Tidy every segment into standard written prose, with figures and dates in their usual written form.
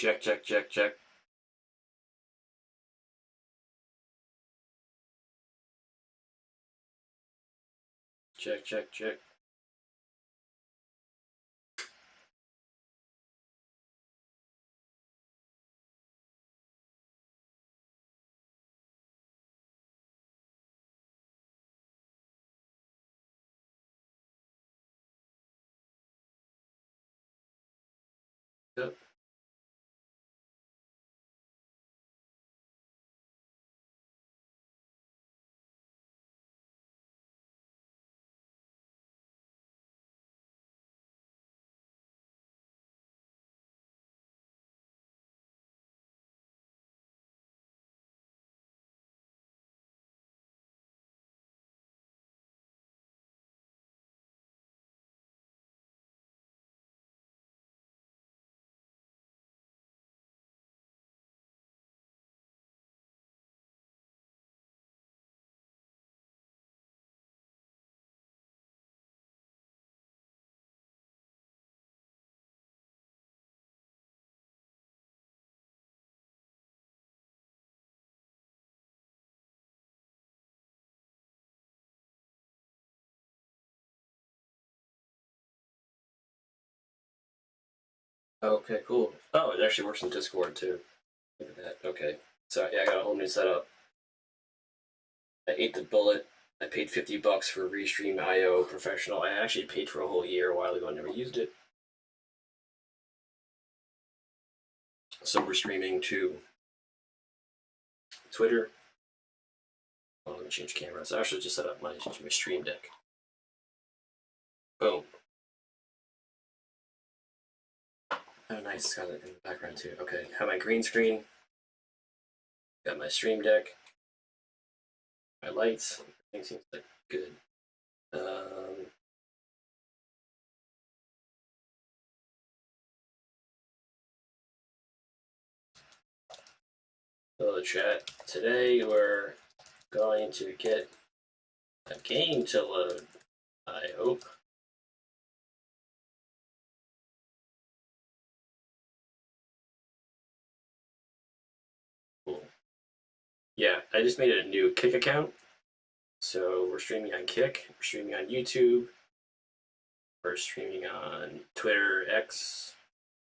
Check, check, check, check. Check, check, check. Yep. Okay, cool. Oh, it actually works in Discord too. Look at that. Okay. So yeah, I got a whole new setup. I ate the bullet. I paid $50 for Restream IO Professional. I actually paid for a whole year a while ago. I never used it. So we're streaming to Twitter. Oh, let me change cameras. I actually just set up my stream deck. Boom. Oh, nice. Got it in the background too. Okay. Have my green screen. Got my stream deck. My lights. Everything seems like good. Hello, chat. Today we're going to get a game to load, I hope. Cool. Yeah, I just made a new Kick account. So we're streaming on Kick, we're streaming on YouTube, we're streaming on Twitter, X,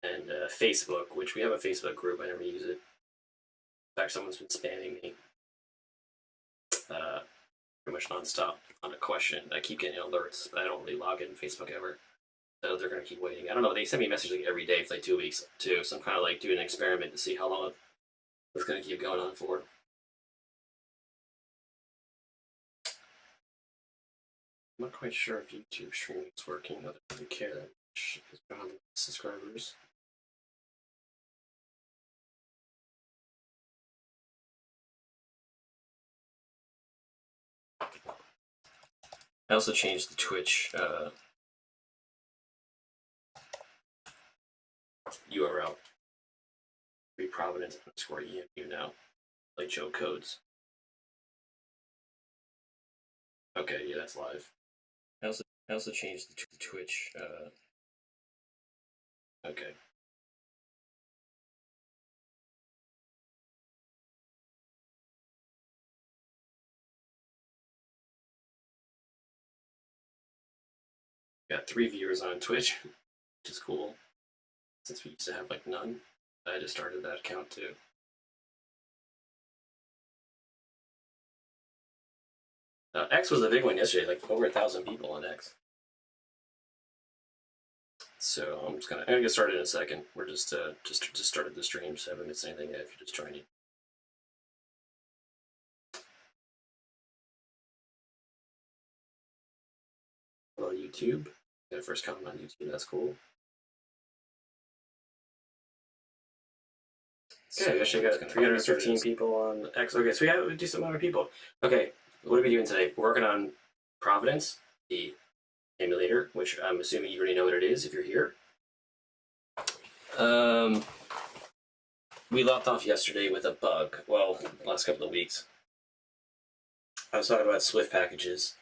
and Facebook, which we have a Facebook group. I never use it. In fact, someone's been spamming me pretty much nonstop on a question. I keep getting alerts, but I don't really log in Facebook ever. So they're going to keep waiting. I don't know. They send me messages like every day for like 2 weeks too. So I'm kind of like doing an experiment to see how long it's going to keep going on for. I'm not quite sure if YouTube streaming is working. I don't really care that much because we don't have subscribers. I also changed the Twitch URL. Be Provenance _EMU now, like Joe Codes. Okay, yeah, that's live. I also changed the Twitch. Okay. Got 3 viewers on Twitch, which is cool. Since we used to have like none, I just started that account too. X was a big one yesterday, like over 1,000 people on X. So I'm gonna get started in a second. We're just started the stream, so I haven't missed anything yet. If you're just joining. Hello, YouTube. Got a first comment on YouTube. That's cool. Okay, actually got 315 people on X. Okay, so we have a decent amount of people. Okay, what are we doing today? We're working on Provenance, the emulator, which I'm assuming you already know what it is if you're here. We left off yesterday with a bug. Well, last couple of weeks. I was talking about Swift packages.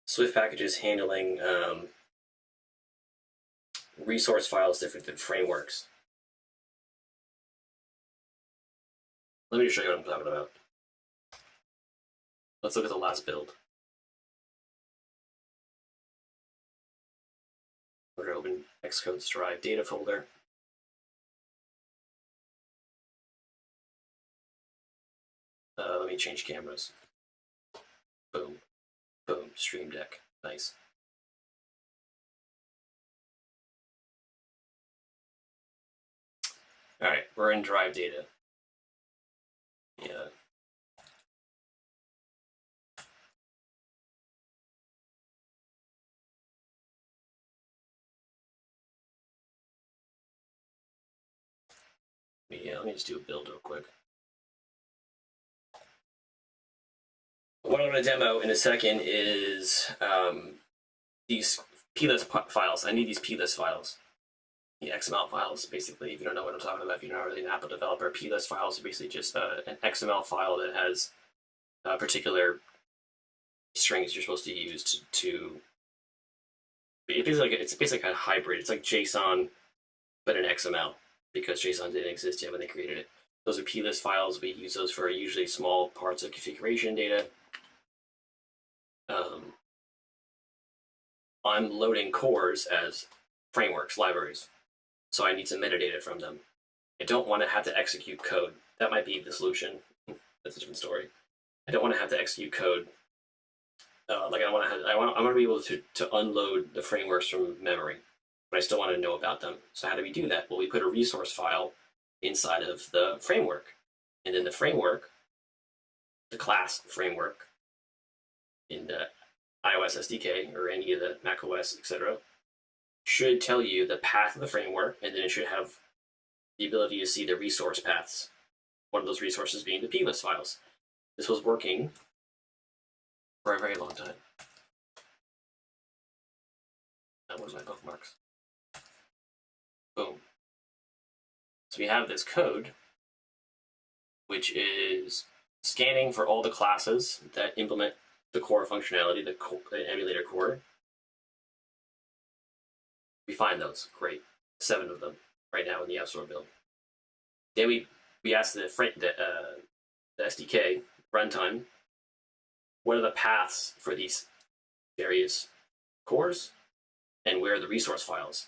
Swift packages handling resource files different than frameworks. let me just show you what I'm talking about. Let's look at the last build. We're going to open Xcode's drive data folder. Let me change cameras. Boom. Boom. Stream Deck. Nice. All right, we're in drive data. Yeah. Yeah, let me just do a build real quick. What I'm going to demo in a second is these plist files. I need these plist files. The XML files, basically, if you don't know what I'm talking about, if you're not really an Apple developer, plist files are basically just an XML file that has particular strings you're supposed to use to it's basically a hybrid. It's like JSON, but in XML, because JSON didn't exist yet when they created it. Those are plist files. We use those for usually small parts of configuration data. I'm loading cores as frameworks, libraries. So I need some metadata from them. I don't want to have to execute code. That might be the solution. That's a different story. I don't want to have to execute code. I want to be able to unload the frameworks from memory, but I still want to know about them. So how do we do that? Well, we put a resource file inside of the framework, and then the framework, the class framework, in the iOS SDK or any of the macOS, etc., should tell you the path of the framework, and then it should have the ability to see the resource paths. One of those resources being the plist files. This was working for a very long time. That was my bookmarks. Boom. So we have this code, which is scanning for all the classes that implement the core functionality, the emulator core. We find those. Great. 7 of them right now in the App Store build. Then we ask the SDK runtime, what are the paths for these various cores, and where are the resource files?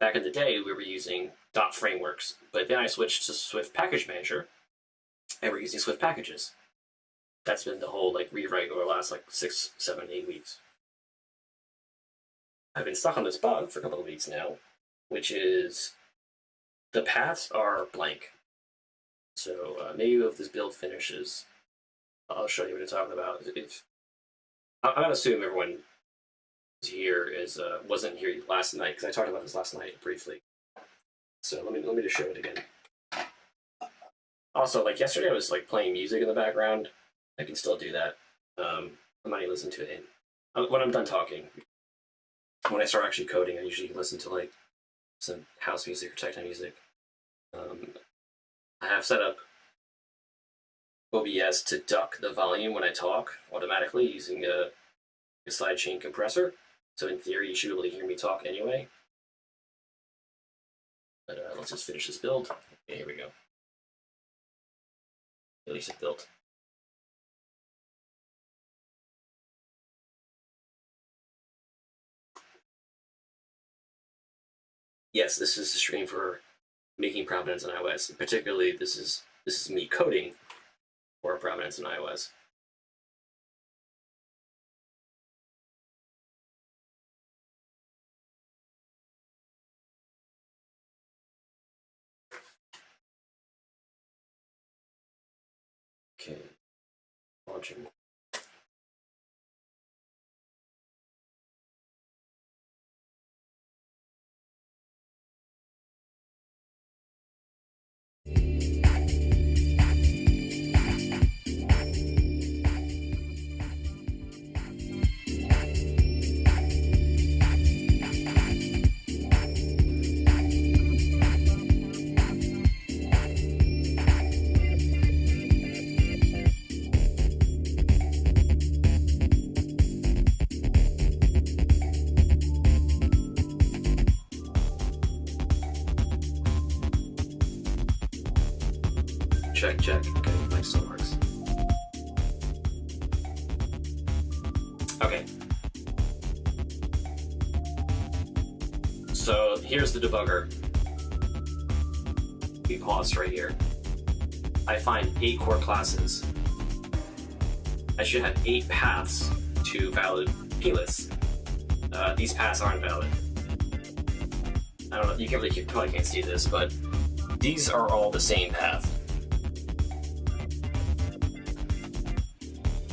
Back in the day, we were using .frameworks, but then I switched to Swift Package Manager, and we're using Swift packages. That's been the whole rewrite over the last 6, 7, 8 weeks. I've been stuck on this bug for a couple of weeks now, which is the paths are blank. So maybe if this build finishes, I'll show you what it's talking about. I'm gonna assume everyone here wasn't here last night, because I talked about this last night briefly. So let me just show it again. Also, yesterday I was playing music in the background. I can still do that. I might listen to it when I'm done talking. When I start actually coding, I usually listen to some house music or techno music. I have set up OBS to duck the volume when I talk automatically using a sidechain compressor. So in theory, you should be able to hear me talk anyway. But let's just finish this build. Okay, here we go. At least it built. Yes, this is a stream for making Provenance in iOS. Particularly, this is me coding for Provenance in iOS. Okay, launching. Check, check. Okay, mic still works. Okay. So here's the debugger. We pause right here. I find 8 core classes. I should have 8 paths to valid plists. These paths aren't valid. I don't know, you probably can't see this, but these are all the same path.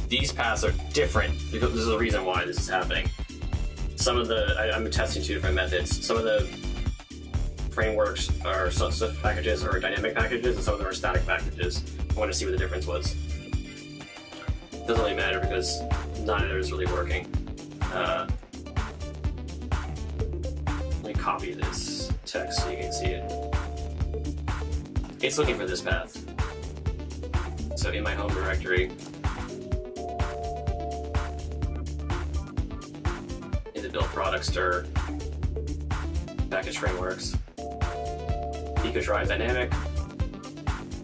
These paths are different, because this is the reason why this is happening. Some of the, I'm testing 2 different methods. Some of the frameworks are substantive packages or dynamic packages, and some of them are static packages. I want to see what the difference was. Doesn't really matter because neither is really working. Let me copy this text so you can see it. It's looking for this path. So in my home directory, in the build products dir package frameworks, EcoDrive dynamic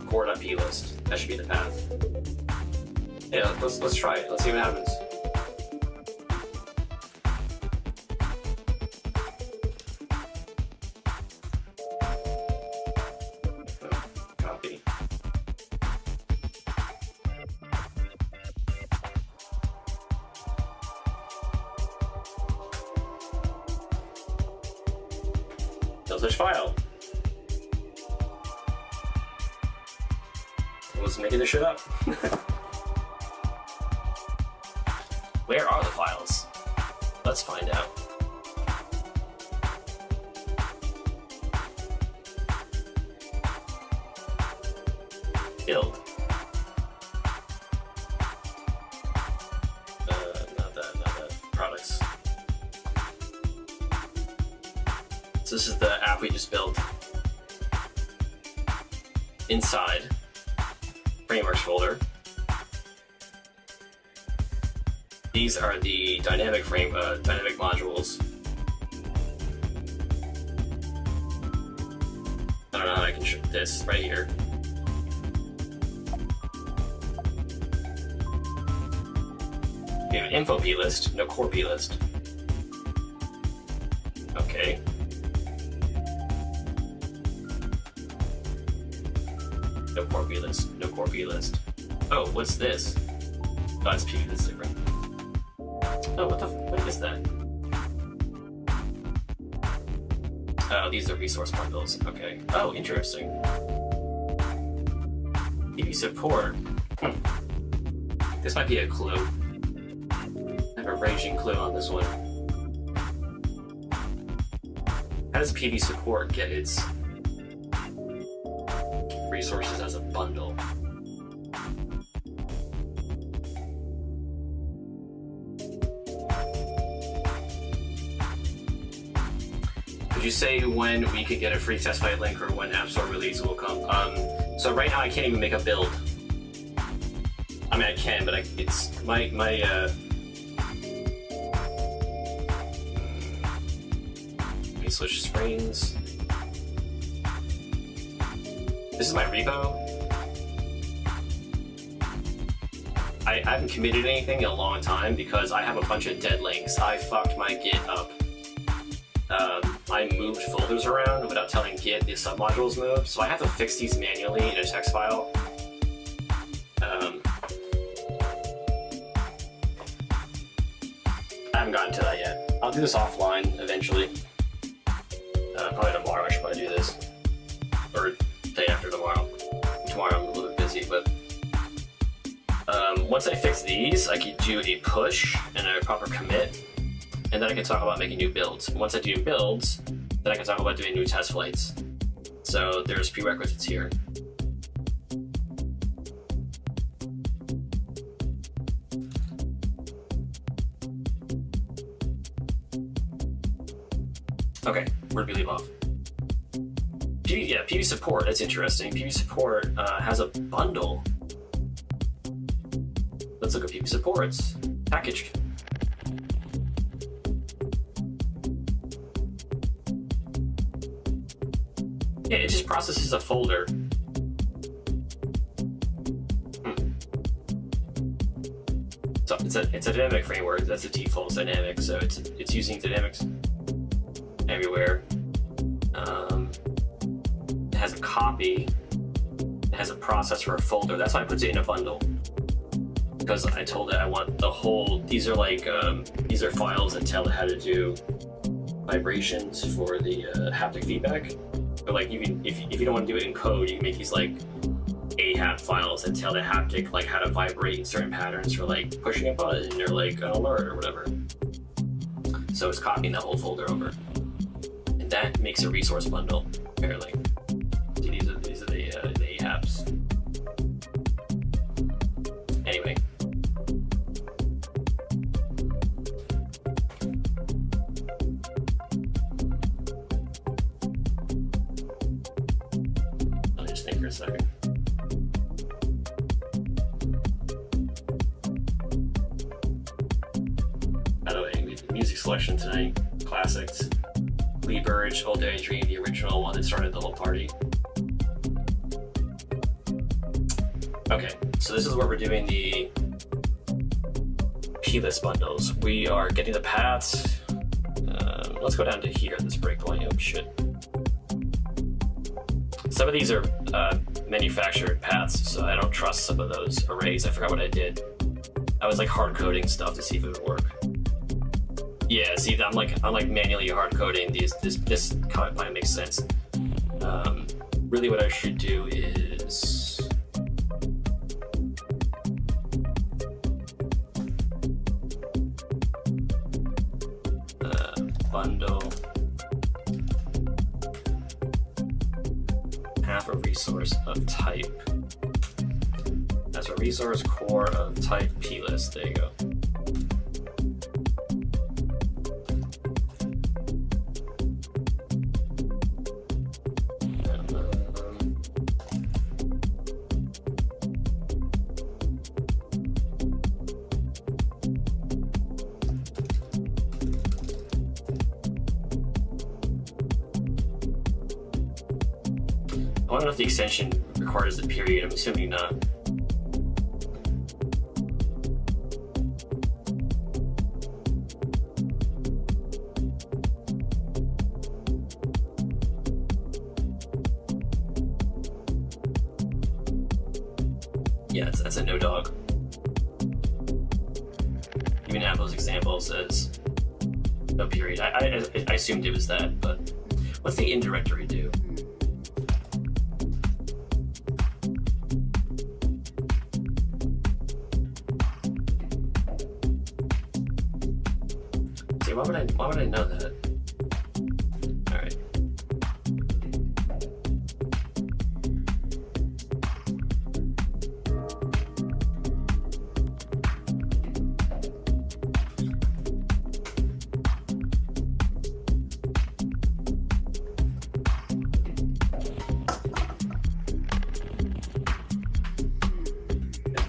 core.plist. That should be the path. Yeah, let's try it. Let's see what happens. Copy. No such file. I was making this shit up. Where are the files? Let's find out. Build. Not that. Products. So this is the app we just built. Inside, frameworks folder. These are the dynamic dynamic modules. I don't know how I can show this right here. We have an info plist, no core plist. Okay. No core plist, no core plist. Oh, what's this? Oh, it's P, that's different. Oh, what is that? Oh, these are resource bundles. Okay. Oh, interesting. TV support. This might be a clue. I have a raging clue on this one. How does PV support get its resources as a bundle? Could you say when we could get a free test flight link or when App Store release will come? So right now I can't even make a build. I mean I can, but it's my let me switch screens. This is my repo. I haven't committed anything in a long time because I have a bunch of dead links. I fucked my Git up. I moved folders around without telling Git the submodules moved, so I have to fix these manually in a text file. I haven't gotten to that yet. I'll do this offline eventually. Probably tomorrow I should probably do this. Or day after tomorrow. Tomorrow I'm a little bit busy, but once I fix these, I could do a push and a proper commit, and then I can talk about making new builds. Once I do builds, then I can talk about doing new test flights. So there's prerequisites here. Okay, where did we leave off? PV support, that's interesting. PV support has a bundle. Let's look at PV supports. Package. Yeah, it just processes a folder. it's a dynamic framework. That's the default dynamic, so it's using dynamics everywhere. It has a copy. It has a process for a folder. That's why I put it in a bundle, because I told it I want the whole. These are files that tell it how to do vibrations for the haptic feedback. But like you can, if you don't want to do it in code, you can make these like AHAP files that tell the haptic like how to vibrate in certain patterns for like pushing a button or like an alert or whatever. So it's copying that whole folder over, and that makes a resource bundle apparently. See, these are the AHAPs. Anyway. Let me just think for a second. By the way, music selection tonight, classics. Lee Burridge, Old Daydream, the original one that started the whole party. Okay, so this is where we're doing the plist bundles. We are getting the paths. Let's go down to here, this breakpoint. Oh shit. Some of these are manufactured paths, so I don't trust some of those arrays. I forgot what I did. I was like hard coding stuff to see if it would work. Yeah, see, I'm like manually hard coding these. This kind of makes sense. Really, what I should do is bundle path or resource of type. That's a resource core of type plist. There you go. I wonder if the extension requires the period. I'm assuming not. Yeah, that's a no dog. Even Apple's example says no period. I assumed it was that, but what's the indirectory do? See, why would I know that? All right.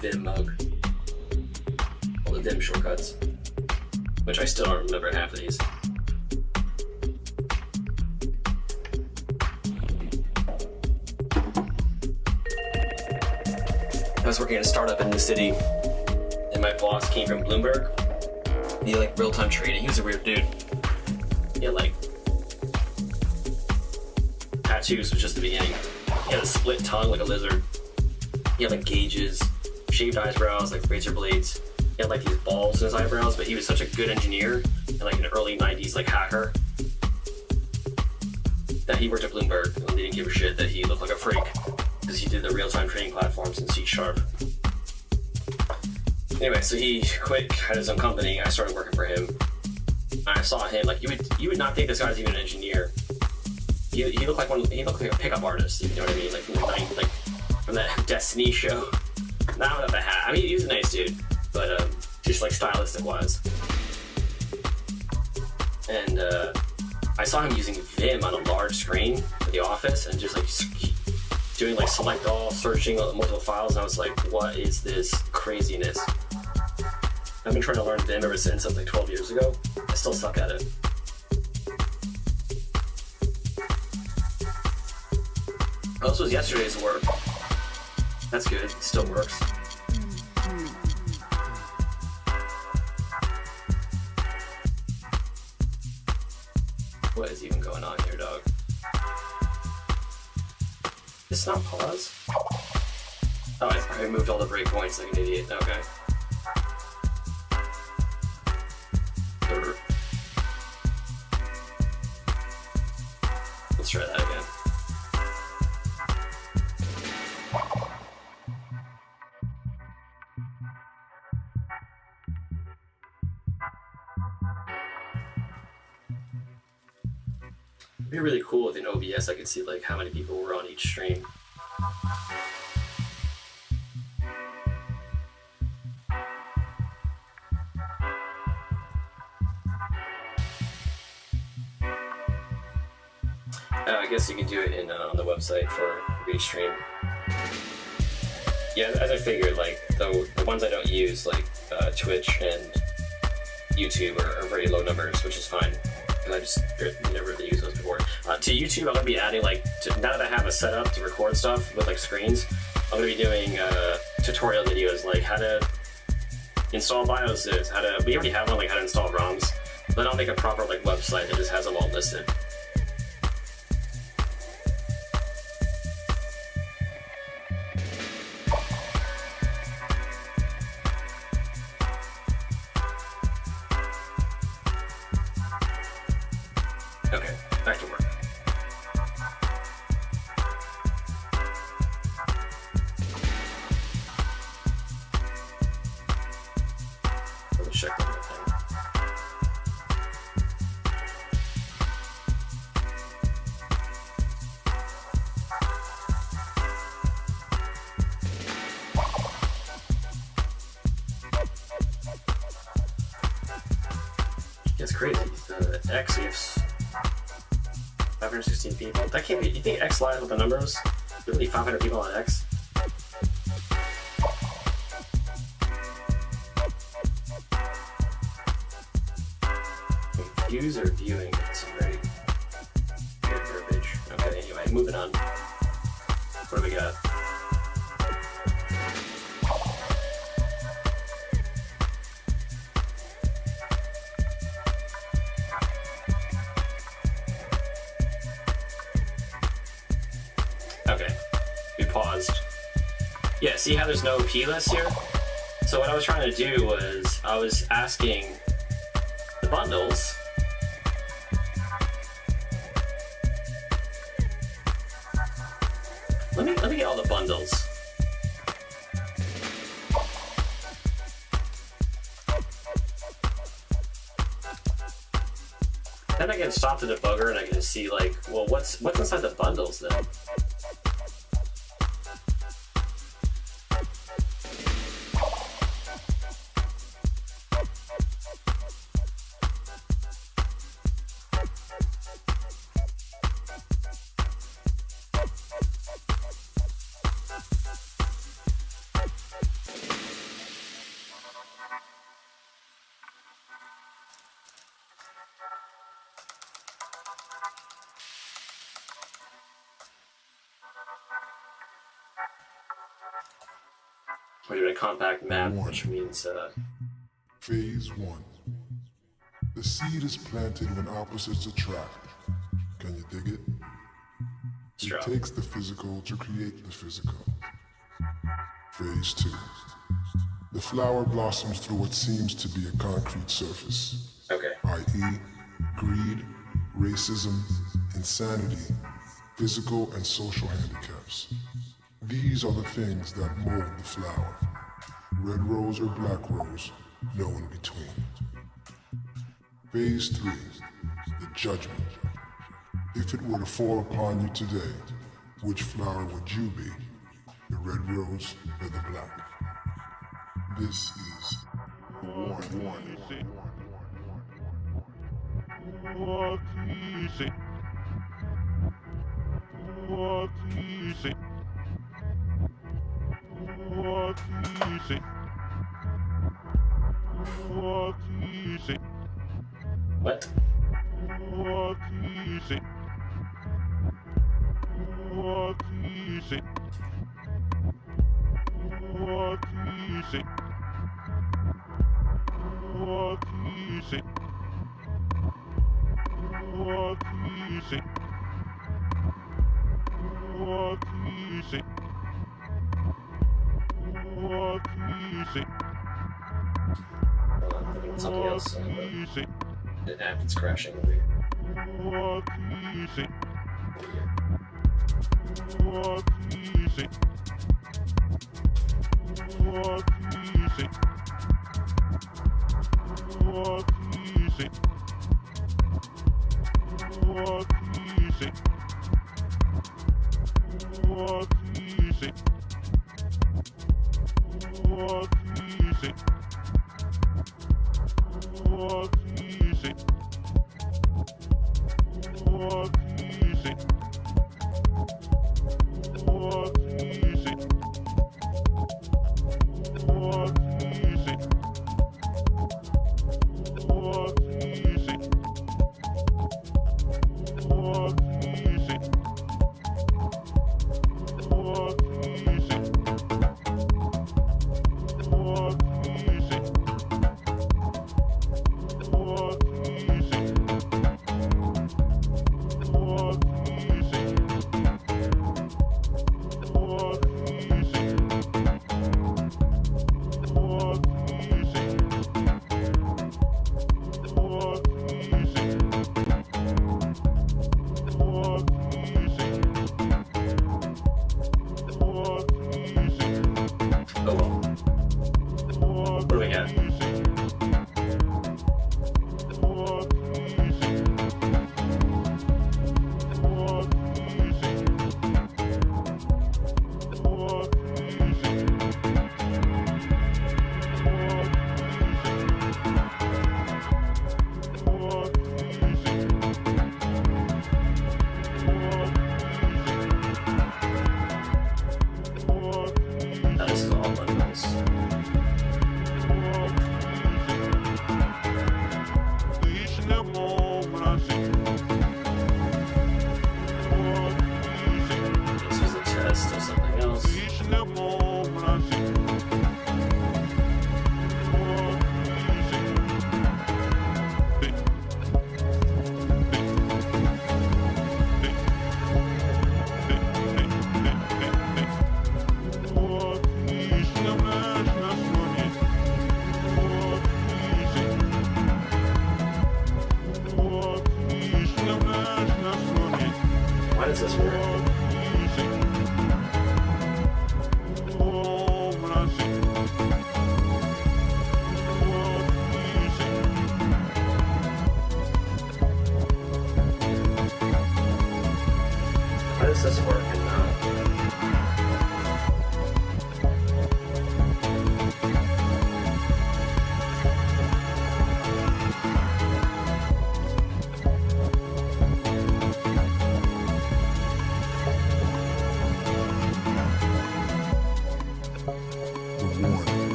Vim mug. All the Vim shortcuts. Which I still don't remember half of these. I was working at a startup in the city, and my boss came from Bloomberg. He had like real-time trading. He was a weird dude. He had like tattoos was just the beginning. He had a split tongue like a lizard. He had like gauges, shaved eyebrows like razor blades. He had like these balls in his eyebrows, but he was such a good engineer and like an early 90s like hacker that he worked at Bloomberg and they didn't give a shit that he looked like a freak because he did the real-time trading platforms in C#. Anyway, so he quit, had his own company. I started working for him. I saw him like you would not think this guy's even an engineer. He looked like a pickup artist. You know what I mean? Like from that Destiny show. Not without the hat. I mean, he was a nice dude, but just like stylistic wise. And I saw him using Vim on a large screen for the office and just like doing like select all, searching multiple files, and I was like, what is this craziness? I've been trying to learn Vim ever since. That was like 12 years ago. I still suck at it. Oh, this was yesterday's work. That's good. It still works. What is even going on here, dog? It's not pause? Oh, I removed all the breakpoints like an idiot. Okay. Let's try that again. It'd be really cool if in OBS I could see like how many people were on each stream. I guess you can do it in on the website for restream. Yeah, as I figured, like the ones I don't use, like Twitch and YouTube, are very low numbers, which is fine. I just never really used those before. To YouTube, I'm gonna be adding now that I have a setup to record stuff with like screens, I'm gonna be doing tutorial videos like how to install BIOSes, we already have one, like how to install ROMs. Then I'll make a proper like website that just has them all listed. Okay, back to work. Let me check one more thing. It's crazy. The X is 516 people. That can't be. You think X lies with the numbers? Really, 500 people on X? Views or viewing? It's very weird verbiage. Okay, anyway, moving on. What do we got? Okay, we paused. Yeah, see how there's no P list here? So what I was trying to do was, I was asking the bundles. Let me get all the bundles. Then I can stop the debugger and I can see like, well, what's inside the bundles then? We're doing a compact map, which means Phase 1. The seed is planted when opposites attract. Can you dig it? It takes the physical to create the physical. Phase 2. The flower blossoms through what seems to be a concrete surface. okay. i.e., greed, racism, insanity, physical and social handicaps. These are the things that mold the flower. Red rose or black rose, no in between. Phase 3, the judgment. If it were to fall upon you today, which flower would you be? The red rose or the black? This is warning. What? What I'm thinking of something else. The app is crashing over here.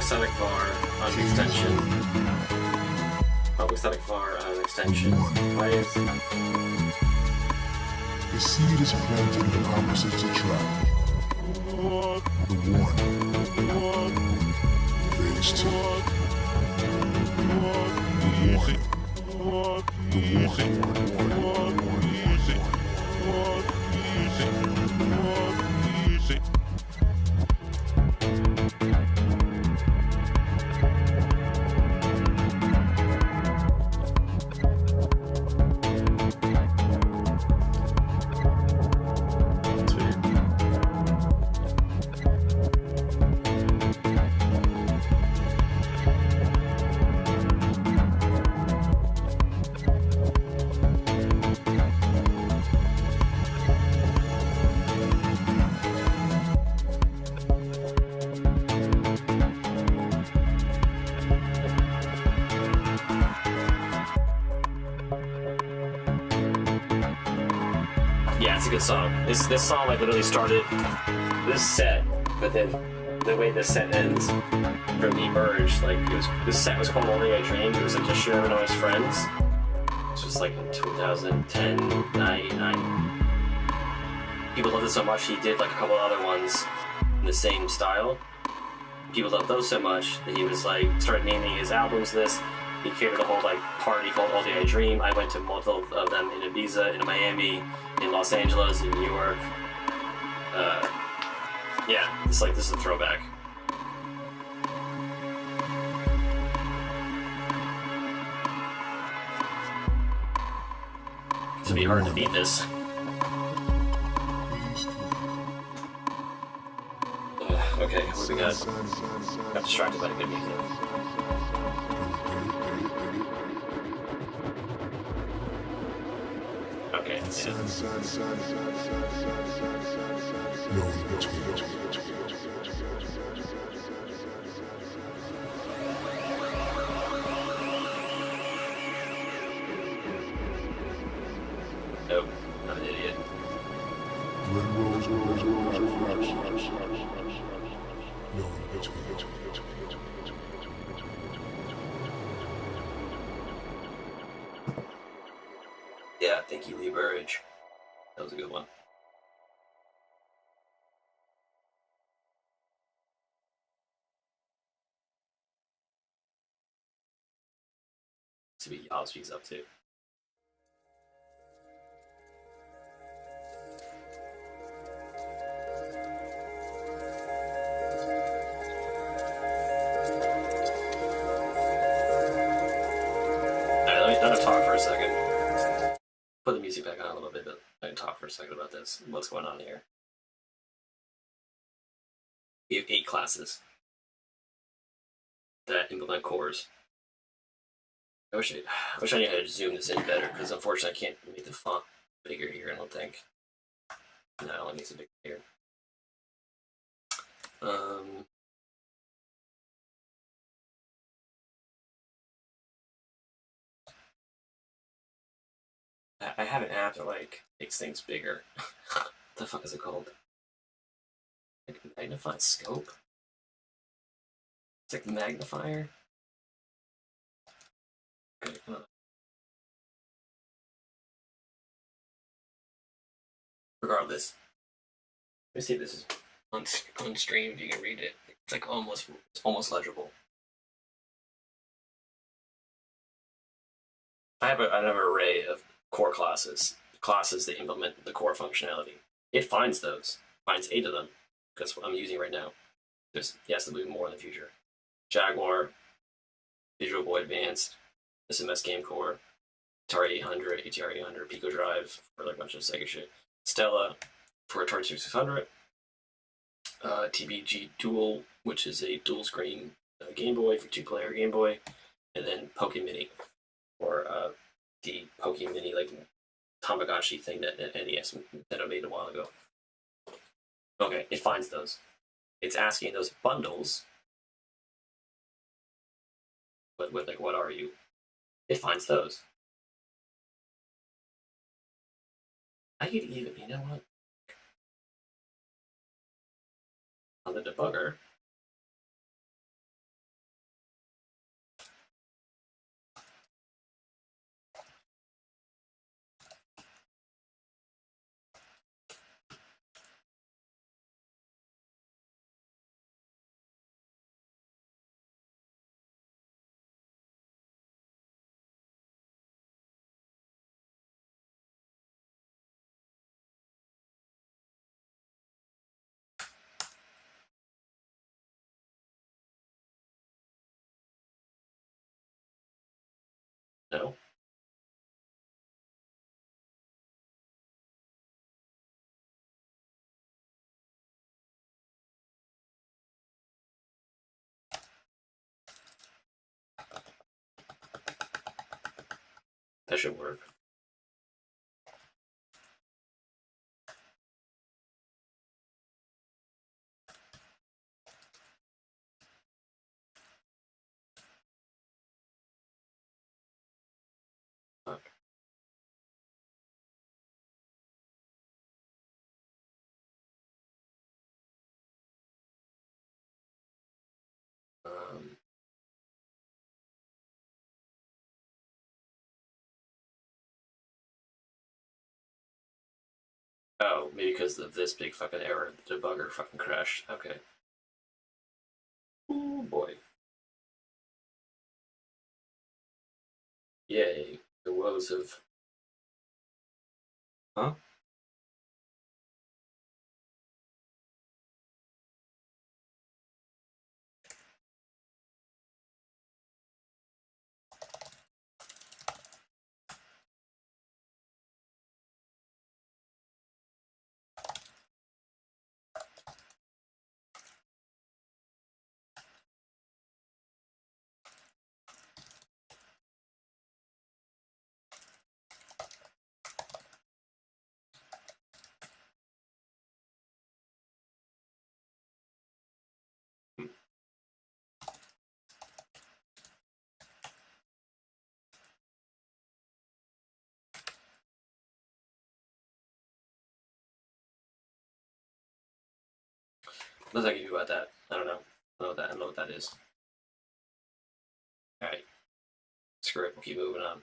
Static var on the extension. Public static var on an extension. Why is the seed is planted when opposites attract? The one. Phase two. The one. The one. Yeah, it's a good song. This song like literally started this set, but then the way this set ends from Emerge, like this set was called Only I Dreamed. It was like just Sherman and his friends. It's just like in 2010, 99. People loved it so much he did like a couple other ones in the same style. people loved those so much that he was like started naming his albums this. He created a whole like party called All Day I Dream. I went to multiple of them in Ibiza, in Miami, in Los Angeles, in New York. Yeah, this is a throwback. It's gonna be hard to beat this. Okay, what do we got? Got distracted by the good music. Okay, nope, I'm an idiot. Yeah, thank you, Lee Burridge. That was a good one. To be Osby's up to. Alright, let me talk for a second. Put the music back on a little bit, but I can talk for a second about this. What's going on here? We have 8 classes that implement cores. I wish I knew how to zoom this in better, because unfortunately I can't make the font bigger here, I don't think. No, it only makes it bigger. I have an app that like makes things bigger. What the fuck is it called? Like magnified scope? It's like magnifier? Okay, regardless. Let me see if this is on stream if you can read it. It's like almost legible. I have an array of core classes that implement the core functionality. It finds those, finds 8 of them. That's what I'm using right now. There's yes, there'll be more in the future. Jaguar, Visual Boy Advanced, SMS Game Core, Atari 800, ATR 800, Pico Drive for like a bunch of Sega shit. Stella for Atari 2600. TBG Dual, which is a dual screen Game Boy for 2-player Game Boy, and then Poke Mini, or the Poke Mini like Tamagotchi thing that NES Nintendo made a while ago. Okay, it finds those. It's asking those bundles, but with like, what are you? It finds those. I could even, you know what? On the debugger, no. That should work. Fuck. Um, oh, maybe because of this big fucking error, the debugger fucking crashed. Okay. Oh boy. Yay. The woes of... Huh? What does that give you about that? I don't know. I don't know what that is. Alright. Screw it. We'll keep moving on.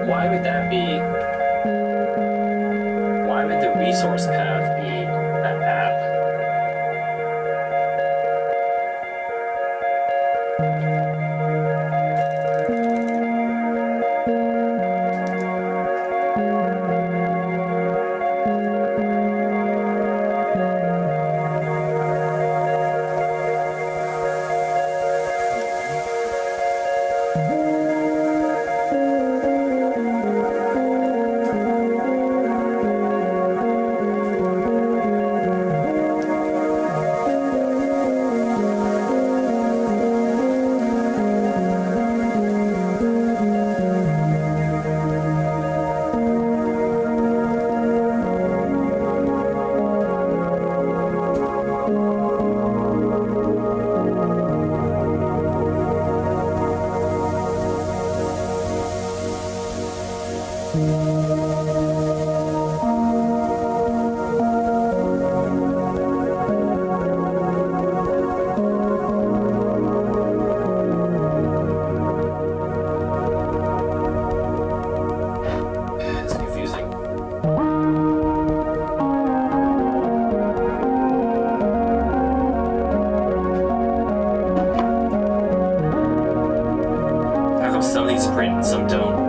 Why would that be? Why would the resource path be that app? It's confusing. How come some of these print and some don't?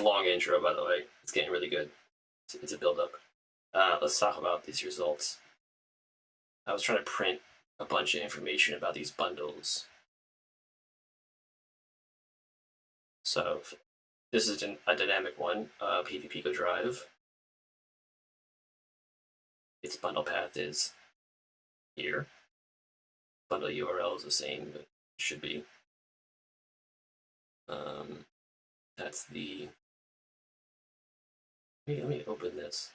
long intro, by the way. It's getting really good. It's a build-up. Let's talk about these results. I was trying to print a bunch of information about these bundles. So this is a dynamic one, PVPico drive. Its bundle path is here. Bundle URL is the same, but it should be. That's the. Let me open this.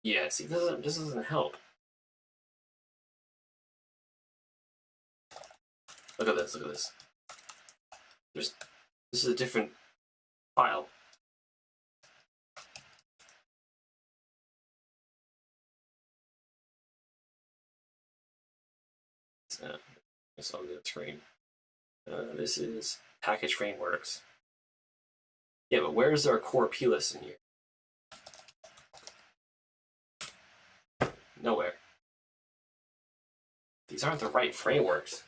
Yeah, see, this doesn't help. Look at this. Look at this. This is a different file. It's on the screen. This is package frameworks. Yeah, but where's our core plist in here? Nowhere. These aren't the right frameworks.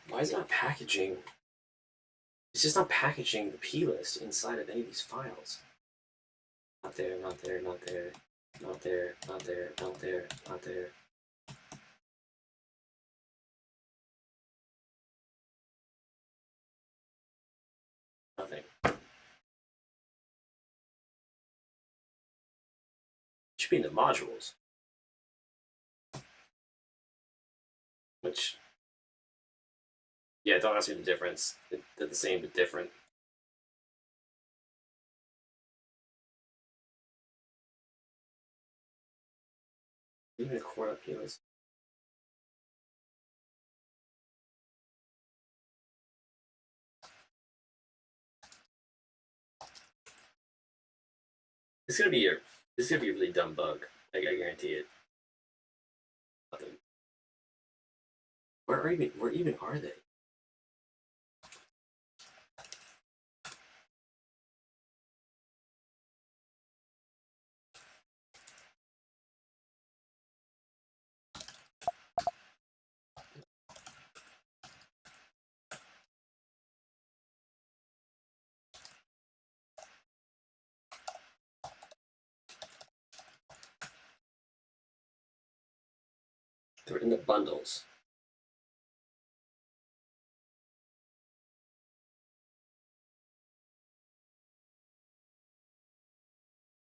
Why is it not packaging? It's just not packaging the plist inside of any of these files. Not there, not there, not there, not there, not there, not there, not there. Nothing. It should be in the modules. Which, yeah, don't ask me the difference. They're the same but different. Even a core up plist. This is gonna be a really dumb bug. I guarantee it. Where even are they? They're in the bundles.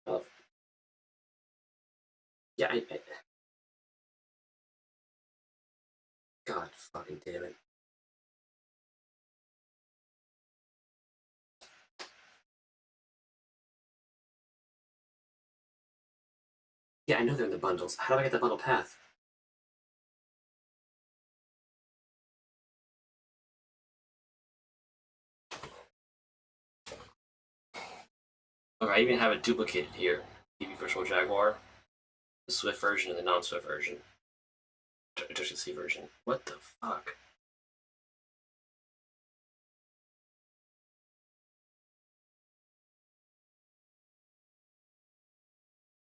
Oh. Yeah, God fucking damn it. Yeah, I know they're in the bundles. How do I get the bundle path? Okay, I even have it duplicated here. TV Virtual Jaguar, the Swift version and the non-Swift version. C version. What the fuck?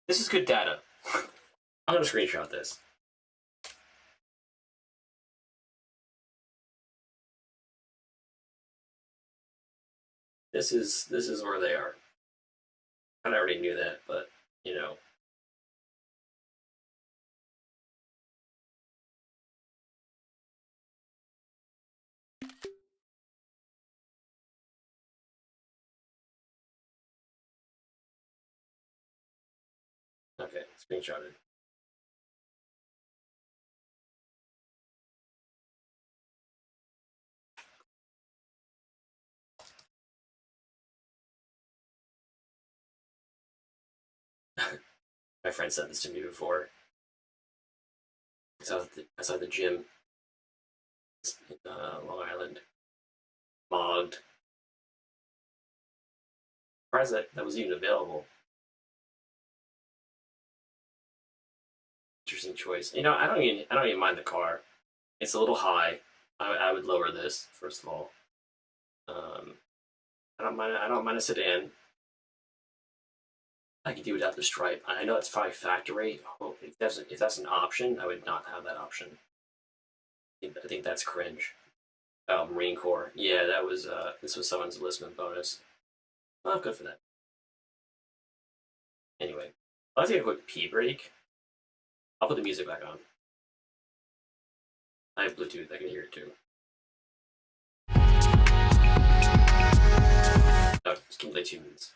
This is good data. I'm gonna screenshot this. This is where they are. I already knew that, but you know. Okay, screenshotted. My friend sent this to me before. Outside the gym in Long Island. Mogged. Surprised that was even available. Interesting choice. You know, I don't even mind the car. It's a little high. I would lower this first of all. I don't mind a sedan. I can do without the stripe. I know it's 5 factory. Oh, if that's an option, I would not have that option. I think that's cringe. Oh, Marine Corps. Yeah, that was this was someone's enlistment bonus. Well, good for that. Anyway, let's take a quick pee break. I'll put the music back on. I have Bluetooth. I can hear it too. No, just give me like 2 minutes.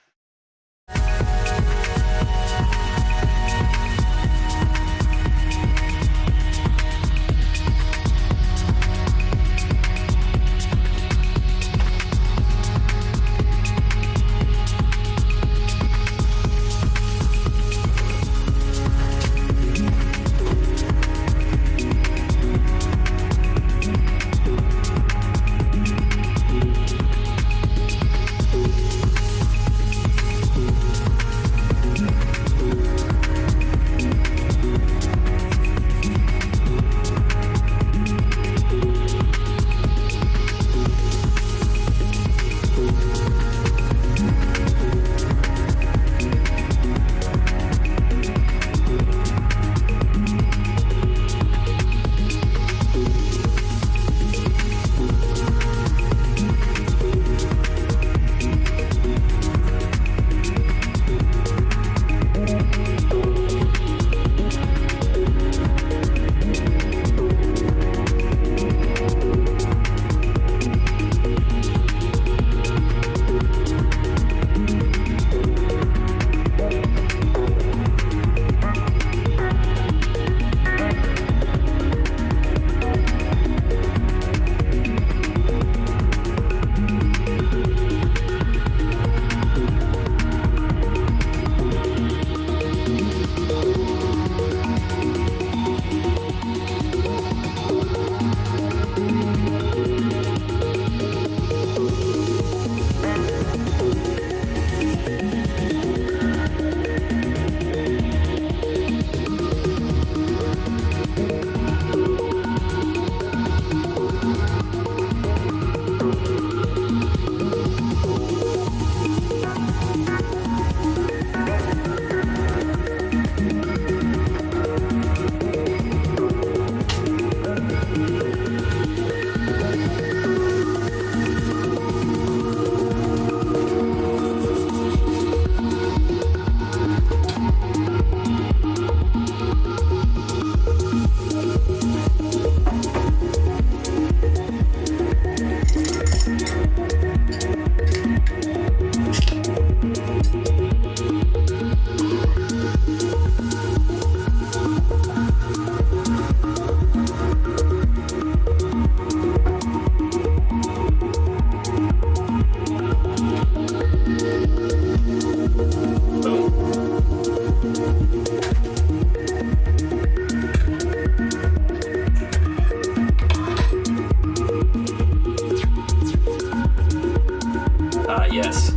Yes.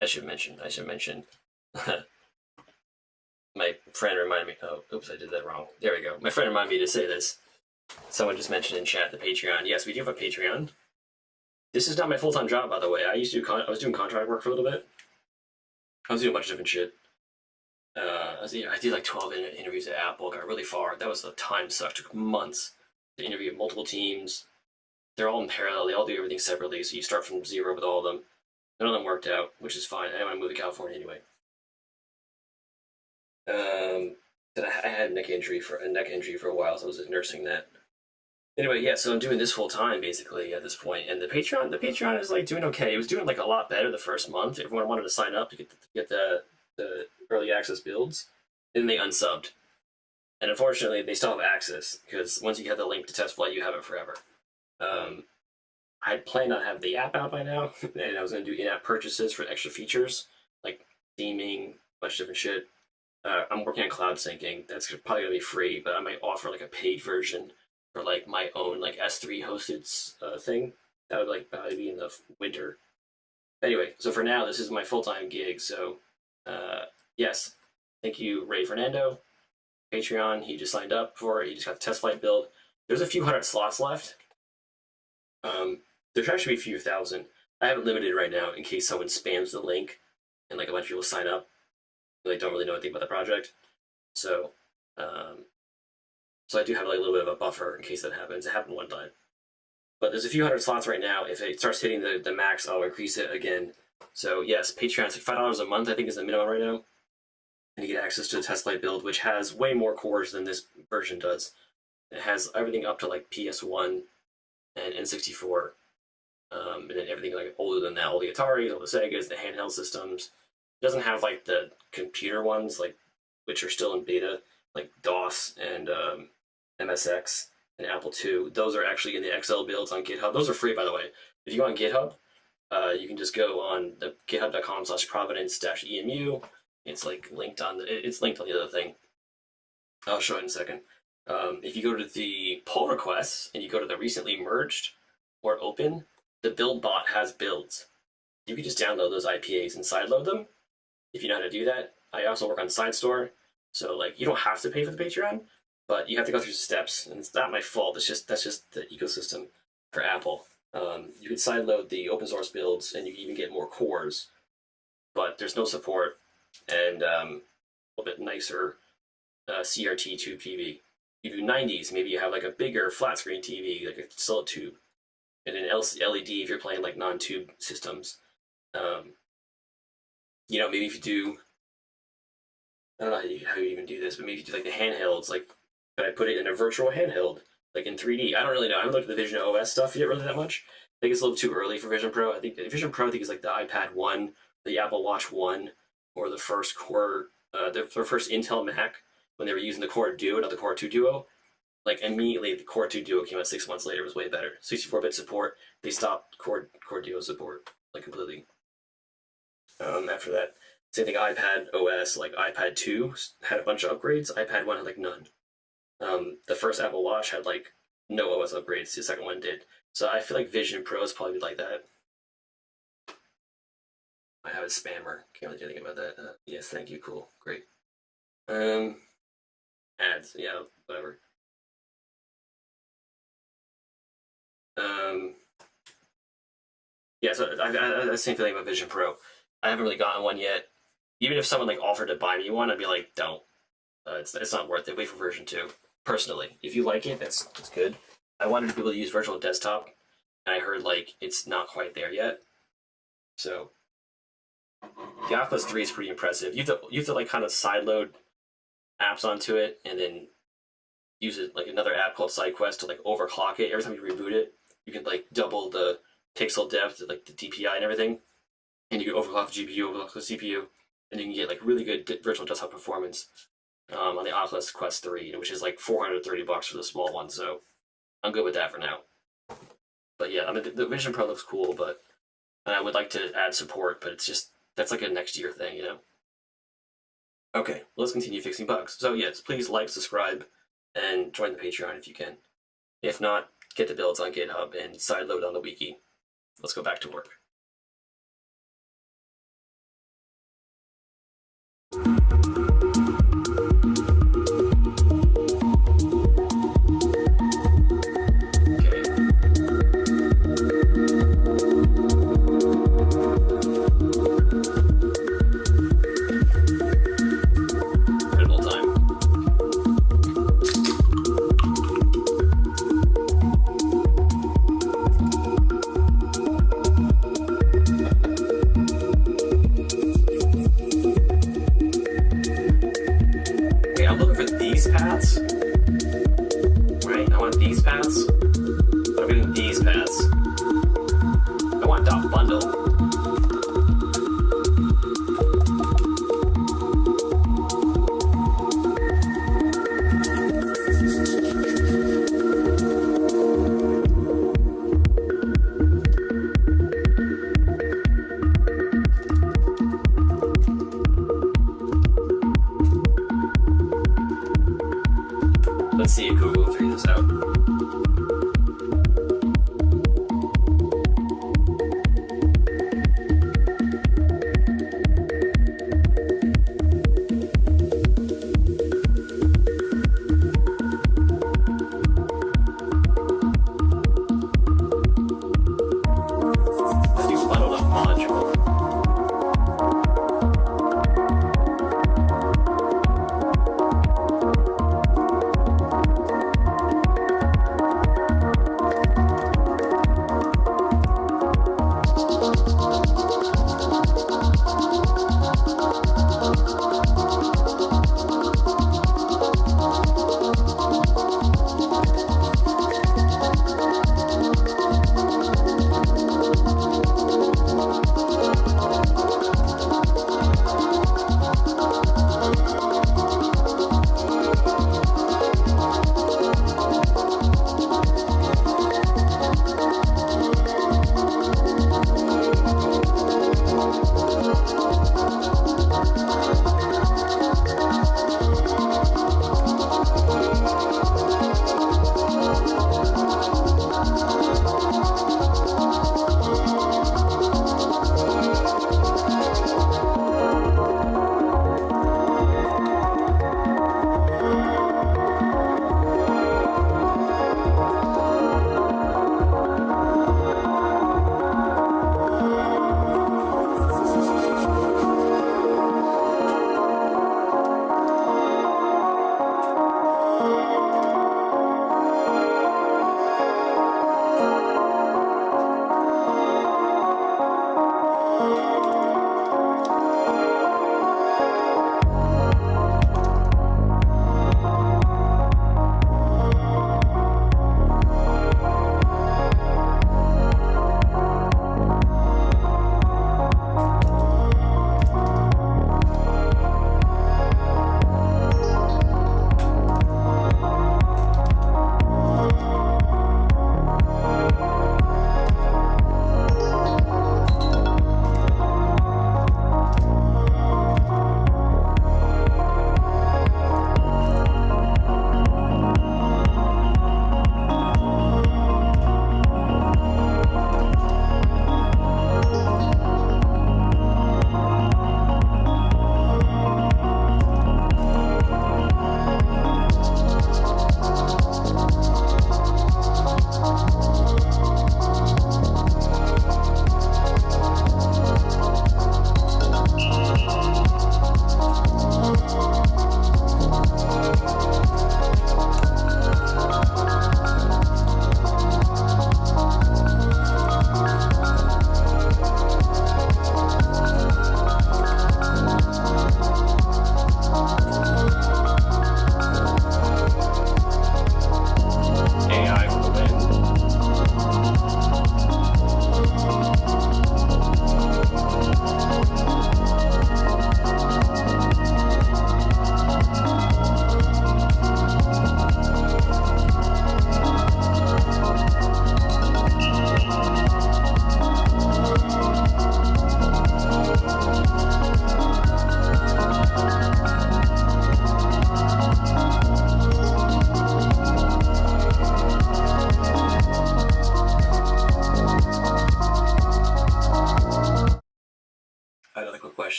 I should mention. My friend reminded me. Oh, oops, I did that wrong. There we go. My friend reminded me to say this. Someone just mentioned in chat the Patreon. Yes, we do have a Patreon. This is not my full-time job, by the way. I was doing contract work for a little bit. I was doing a bunch of different shit. I did like 12 interviews at Apple. Got really far. That was the time suck. Took months to interview multiple teams. They're all in parallel. They all do everything separately. So you start from zero with all of them. None of them worked out, which is fine. I want to move to California anyway. I had a neck injury for a while, so I was nursing that. Anyway, yeah, so I'm doing this full time basically at this point, and the Patreon is like doing okay. It was doing like a lot better the first month. Everyone wanted to sign up to get the early access builds, and they unsubbed. And unfortunately, they still have access because once you have the link to test flight, you have it forever. I planned on having the app out by now, and I was going to do in-app purchases for extra features like theming, a bunch of different shit. I'm working on cloud syncing. That's probably going to be free, but I might offer like a paid version for like my own like S3 hosted thing. That would like probably be in the winter. Anyway, so for now, this is my full-time gig. So yes, thank you, Ray Fernando, Patreon. He just signed up for it. He just got the test flight build. There's a few hundred slots left. There should actually be a few thousand. I have it limited right now in case someone spams the link and like a bunch of people sign up. They don't really know anything about the project. So, so I do have like a little bit of a buffer in case that happens. It happened one time. But there's a few hundred slots right now. If it starts hitting the max, I'll increase it again. So yes, Patreon's like $5 a month, I think is the minimum right now. And you get access to the test flight build, which has way more cores than this version does. It has everything up to like PS1 and N64. And then everything like older than that, all the Ataris, all the Segas, the handheld systems. It doesn't have like the computer ones, like which are still in beta, like DOS and MSX and Apple II. Those are actually in the XL builds on GitHub. Those are free, by the way. If you go on GitHub, you can just go on the github.com/provenance-emu. It's like linked on it's linked on the other thing. I'll show it in a second. If you go to the pull requests and you go to the recently merged or open, the build bot has builds. You can just download those IPAs and sideload them if you know how to do that. I also work on SideStore, so like you don't have to pay for the Patreon, but you have to go through steps, and it's not my fault. That's just the ecosystem for Apple. You can sideload the open source builds, and you can even get more cores, but there's no support and a little bit nicer CRT tube TV. You do 90s, maybe you have like a bigger flat screen TV, like a still a tube, and an LED if you're playing like non-tube systems. You know, maybe if you do, I don't know how you even do this, but maybe you do like the handhelds, like could I put it in a virtual handheld, like in 3D? I don't really know. I haven't looked at the Vision OS stuff yet really that much. I think it's a little too early for Vision Pro. I think Vision Pro is like the iPad 1, the Apple Watch 1, or the first Core, their first Intel Mac when they were using the Core Duo, not the Core 2 Duo. Like immediately the Core 2 Duo came out 6 months later, it was way better. 64-bit support, they stopped Core Duo support, like completely. After that, same thing, iPad OS, like iPad 2 had a bunch of upgrades, iPad 1 had like none. The first Apple Watch had like no OS upgrades, the second one did. So I feel like Vision Pro is probably like that. I have a spammer, can't really do anything about that. Yes, thank you, cool, great. Ads, yeah, whatever. Yeah, so I the same feeling about Vision Pro. I haven't really gotten one yet. Even if someone like offered to buy me one, I'd be like, don't. It's not worth it. Wait for version 2. Personally, if you like it, that's good. I wanted to be able to use virtual desktop, and I heard like it's not quite there yet. So the Oculus 3 is pretty impressive. You have to like kind of sideload apps onto it, and then use it like another app called SideQuest to like overclock it. Every time you reboot it, you can like double the pixel depth, like the DPI and everything, and you can overclock the GPU, overclock the CPU, and you can get like really good virtual desktop performance on the Oculus Quest 3, which is like $430 for the small one. So I'm good with that for now. But yeah, I mean the Vision Pro looks cool, but and I would like to add support, but it's just that's like a next year thing, you know. Okay, let's continue fixing bugs. So yes, please like, subscribe, and join the Patreon if you can. If not, get the builds on GitHub and sideload on the wiki. Let's go back to work. Let's see if Google will figure this out. Let's do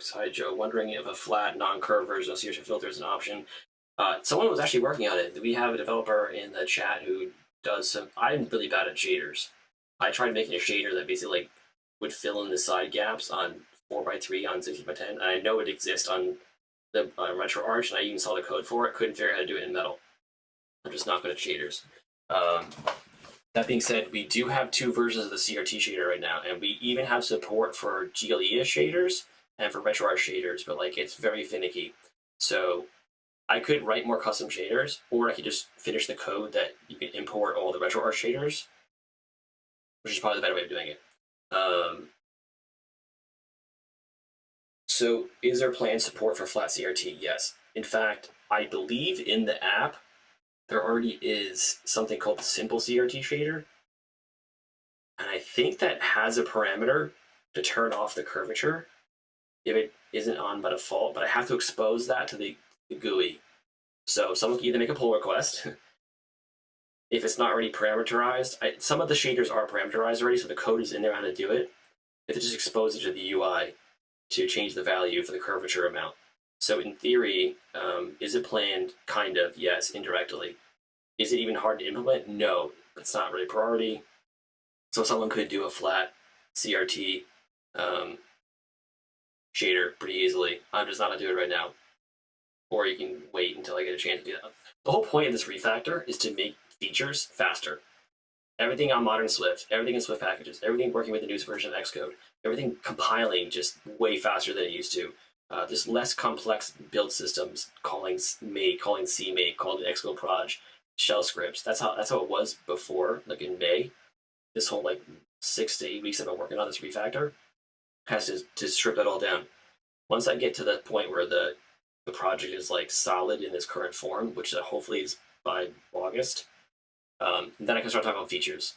works. Hi, Joe. Wondering if a flat, non-curved version of CRT filter is an option. Someone was actually working on it. We have a developer in the chat who does some. I'm really bad at shaders. I tried making a shader that basically like would fill in the side gaps on 4x3 on 16x10. And I know it exists on the RetroArch, and I even saw the code for it. Couldn't figure out how to do it in metal. I'm just not good at shaders. That being said, we do have 2 versions of the CRT shader right now, and we even have support for GLES shaders and for RetroArch shaders, but like it's very finicky. So I could write more custom shaders, or I could just finish the code that you can import all the RetroArch shaders, which is probably the better way of doing it. So is there planned support for flat CRT? Yes. In fact, I believe in the app, there already is something called the simple CRT shader. And I think that has a parameter to turn off the curvature if it isn't on by default, but I have to expose that to the GUI. So someone can either make a pull request. If it's not already parameterized, some of the shaders are parameterized already, so the code is in there how to do it. You have to just expose it to the UI to change the value for the curvature amount. So in theory, is it planned? Kind of, yes, indirectly. Is it even hard to implement? No, it's not really a priority. So someone could do a flat CRT shader pretty easily. I'm just not gonna do it right now. Or you can wait until I get a chance to do that. The whole point of this refactor is to make features faster. Everything on modern Swift, everything in Swift packages, everything working with the newest version of Xcode, everything compiling just way faster than it used to. There's less complex build systems calling make, calling CMake, calling Xcode proj, shell scripts. That's how it was before, like in May. This whole like 6 to 8 weeks I've been working on this refactor has to strip that all down. Once I get to the point where the project is like solid in its current form, which hopefully is by August, then I can start talking about features.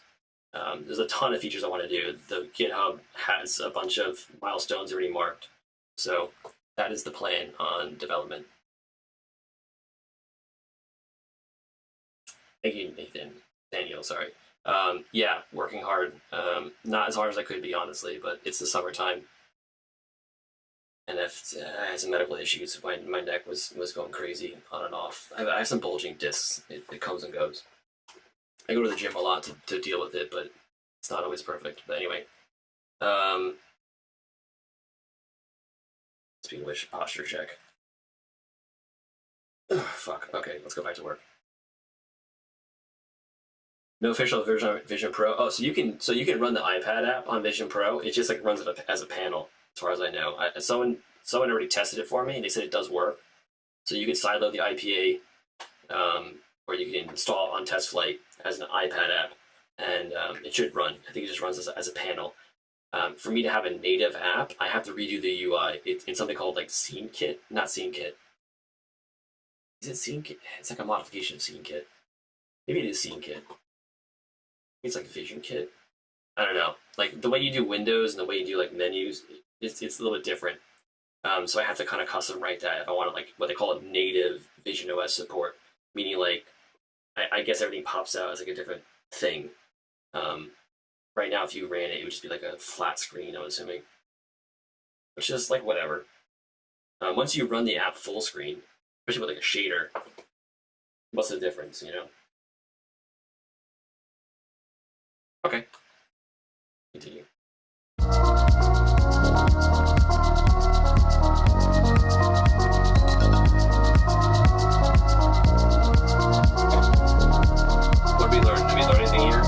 There's a ton of features I want to do. The GitHub has a bunch of milestones already marked. So that is the plan on development. Thank you, Nathan. Daniel, sorry. Yeah, working hard. Not as hard as I could be, honestly, but it's the summertime. And I had some medical issues when my neck was going crazy on and off. I have some bulging discs. It comes and goes. I go to the gym a lot to deal with it, but it's not always perfect. But anyway, speaking of which, posture check. Ugh, fuck. Okay, let's go back to work. No official version of Vision Pro. Oh, so you can run the iPad app on Vision Pro. It just like runs it as a panel, as far as I know. Someone already tested it for me, and they said it does work. So you can sideload the IPA, or you can install it on test flight as an iPad app, and it should run. I think it just runs as a panel. For me to have a native app, I have to redo the UI. It's something called like SceneKit, not SceneKit. Is it SceneKit? It's like a modification of SceneKit. Maybe it is SceneKit. It's like Vision Kit. I don't know. Like the way you do Windows and the way you do like menus, it's a little bit different. So I have to kind of custom write that if I want to like what they call a native Vision OS support, meaning like I guess everything pops out as like a different thing. Right now, if you ran it, it would just be like a flat screen, I'm assuming. Which is like whatever. Once you run the app full screen, especially with like a shader, what's the difference, you know? Okay. Continue. What did we learn? Did we learn anything here?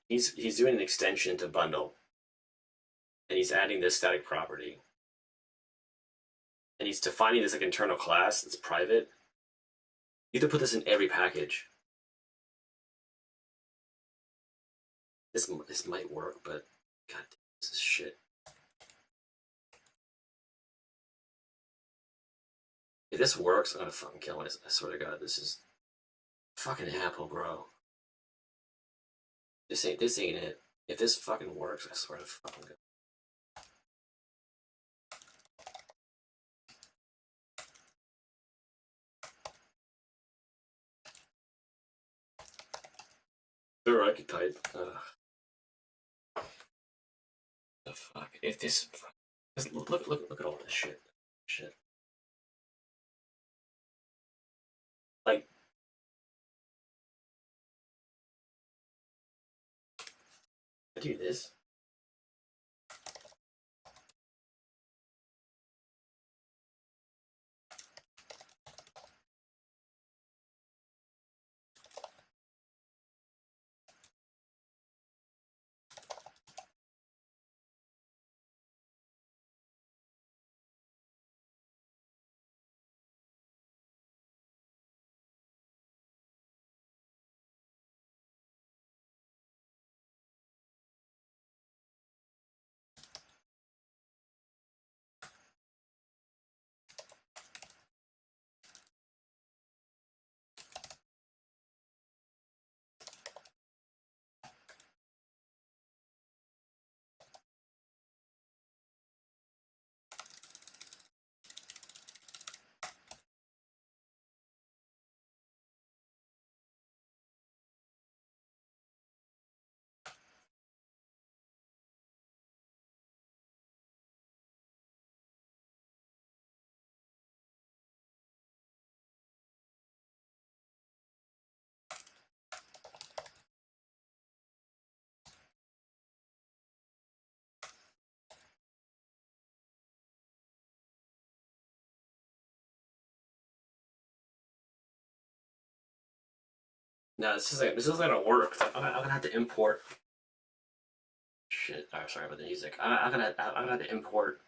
he's doing an extension to bundle, and he's adding this static property, and he's defining this like internal class that's private. You have to put this in every package. This might work, but god, this is shit. If this works, I'm gonna fucking kill myself. I swear to God, this is fucking Apple, bro. This ain't it. If this fucking works, I swear to fucking God. Sure, I could type. The fuck? If this, look at all this shit. Like, I do this. No, this isn't gonna work. I'm gonna have to import. Shit. Oh, sorry about the music. I'm gonna have to import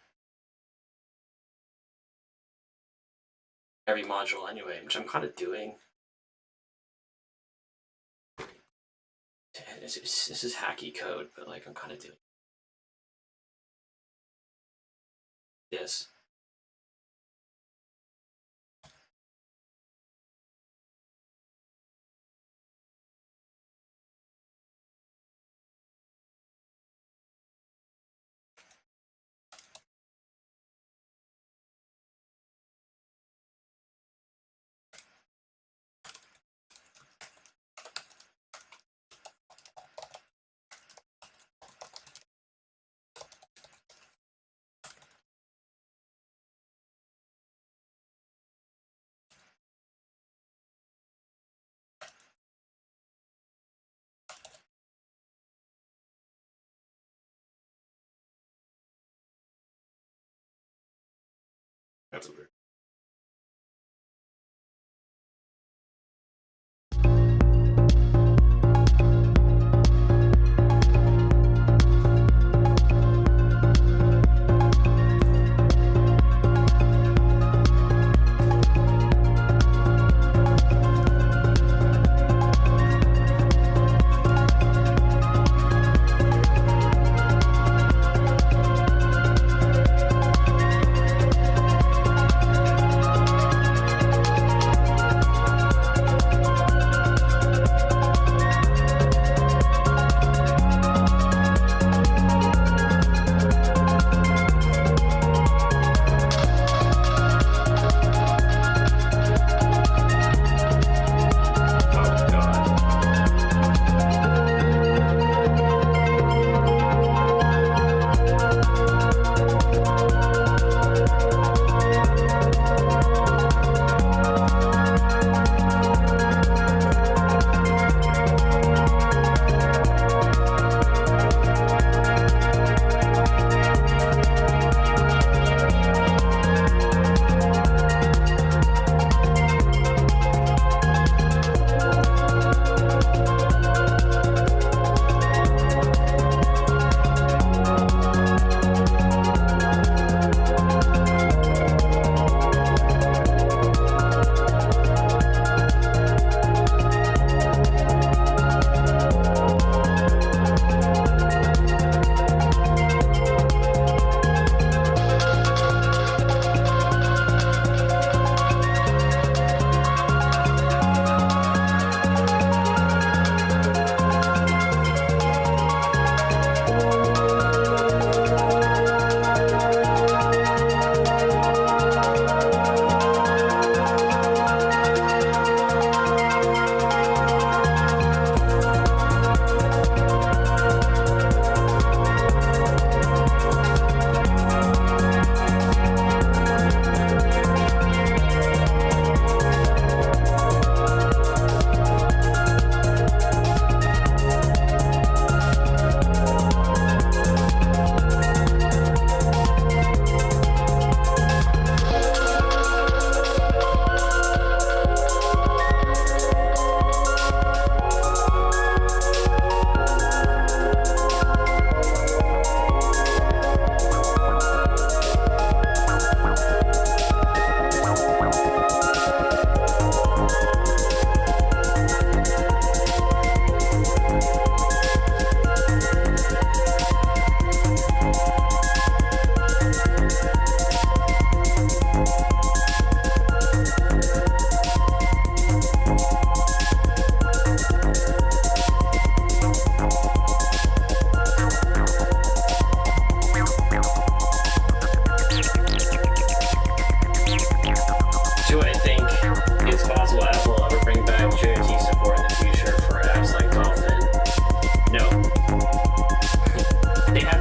every module anyway, which I'm kind of doing. This is hacky code, but like I'm kind of doing this. That's weird.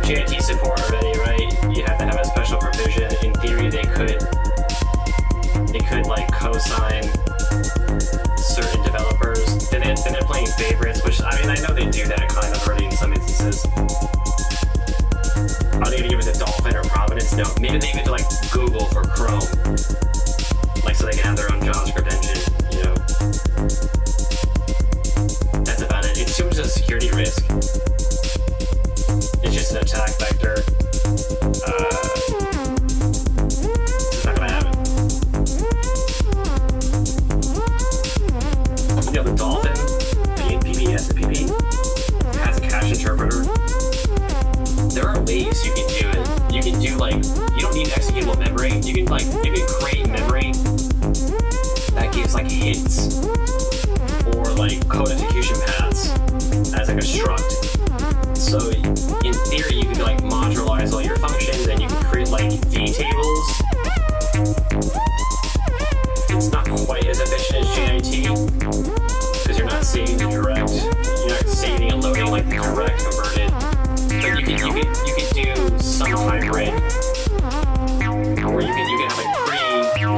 JIT support already, right? You have to have a special provision. In theory, they could like co-sign certain developers. Then they're playing favorites, which I mean I know they do that kind of already in some instances. Are they gonna give it to Dolphin or Provenance? No. Maybe they give it to like Google for Chrome, like so they can have their own JavaScript engine. You know, that's about it. It's too much of a security risk. It's just an attack vector. It's not gonna happen. You know, the Dolphin, PBS and PP, has a cache interpreter. There are ways you can do it. You can do like, you don't need executable memory. You can create memory that gives like hints or like code execution paths as like a struct. So in theory, you can like modularize all your functions and you can create like vtables. It's not quite as efficient as JIT because you're not saving the direct. You're not saving and loading like the direct converted. But you can do some hybrid, or you can have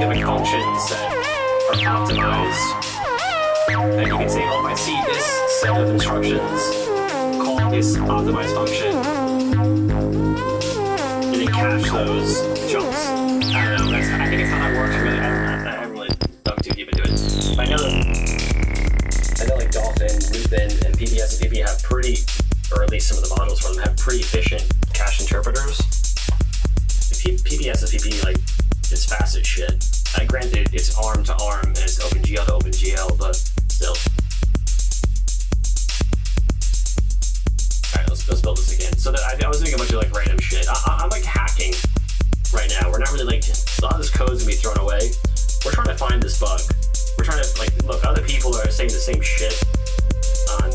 like functions that are optimized, and you can say, oh, if I see this set of instructions, call this optimized function, and then cache those jumps. I don't know. I think it's how that works. Really, I haven't really dug too deep into it. But I know like Dolphin, Lupin, and PBS and PP have pretty, or at least some of the models for them have pretty efficient cache interpreters. PBS and PP like is fast as shit. Granted, it's ARM to ARM and it's OpenGL to OpenGL, but still. Alright, let's build this again. So that I was doing a bunch of like random shit. I'm like hacking right now. We're not really like, a lot of this code's gonna be thrown away. We're trying to find this bug. We're trying to like, look, other people are saying the same shit on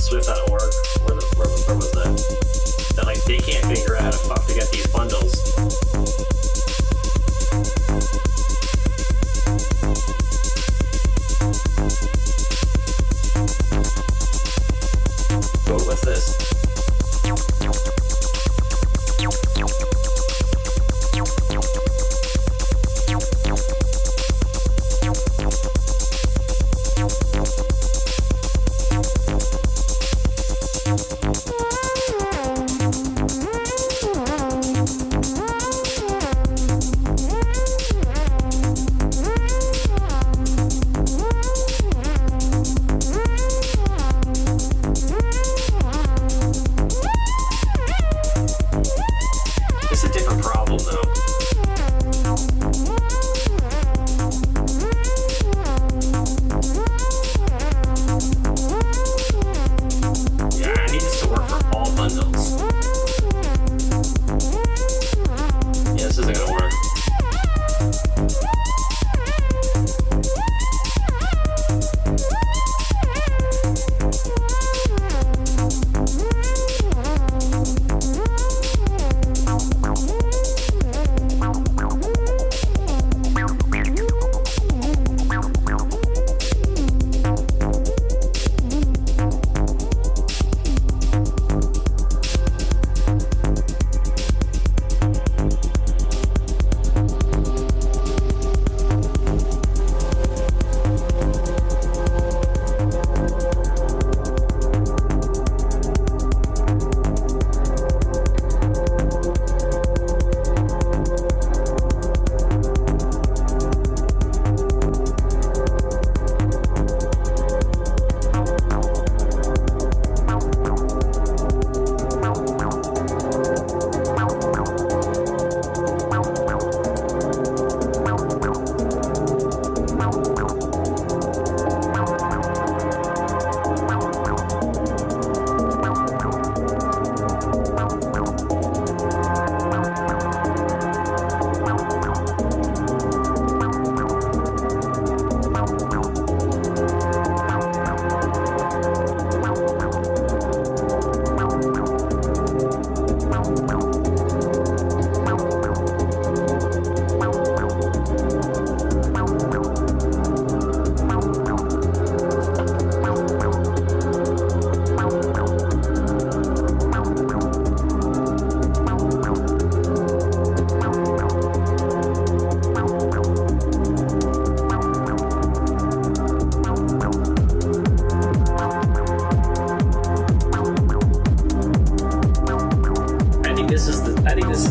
Swift.org. Where was that? That like they can't figure out how the fuck to get these bundles. Oh, what's this?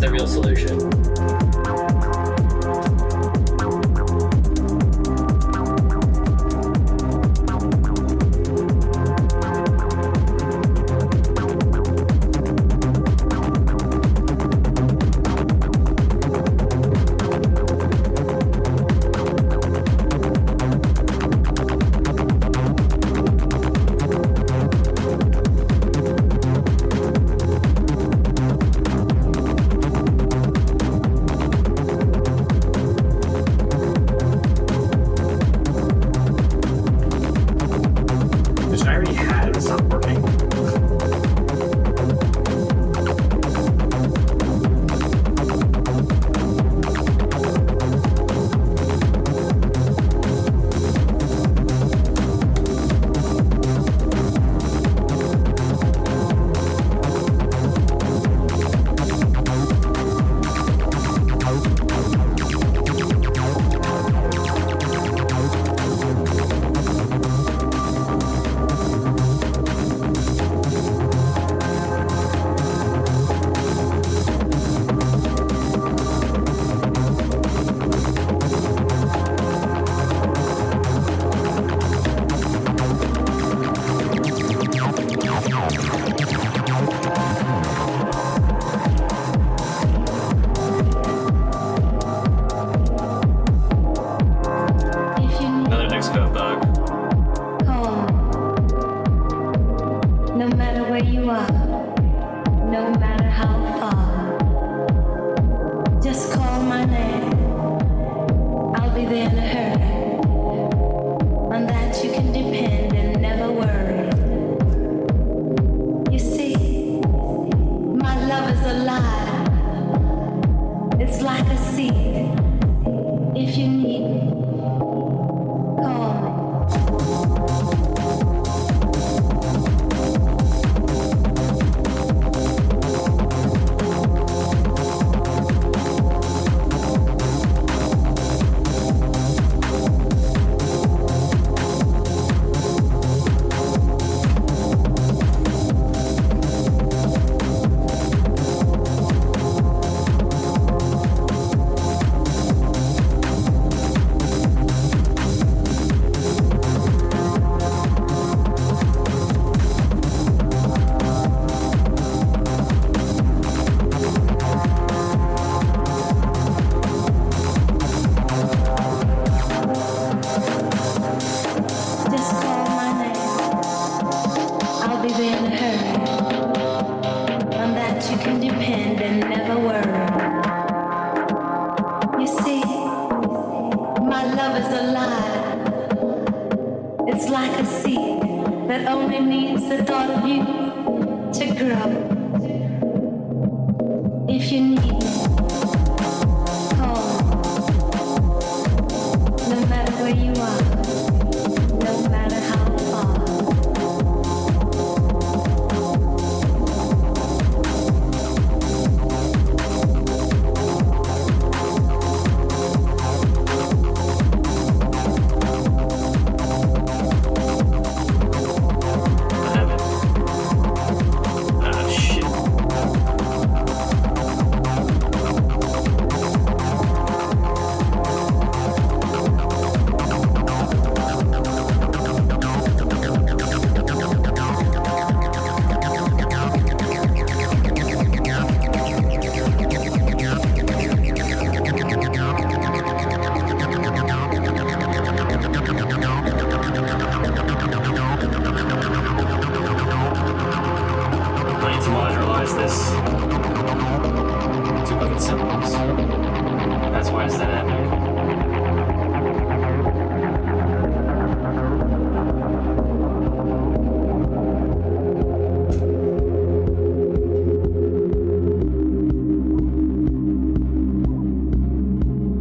the real solution. Which I already had, it's not working. Another Xcode bug. No matter where you are, no matter how far, just call my name. I'll be there in a hurry. On that you can depend and never worry. You see, my love is alive. It's like a seed. If you need me, call me. Just call my name. I'll be there in a hurry. On that you can depend and never worry. You see, my love is alive. It's like a seed that only needs the thought of you to grow. If you need me, call me. No matter where you are, no matter how far. I have it. Ah, shit. I need to modularize this to bucket symbols. That's why it's dynamic.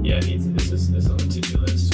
Yeah, it needs this is on the to-do list.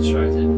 distracted.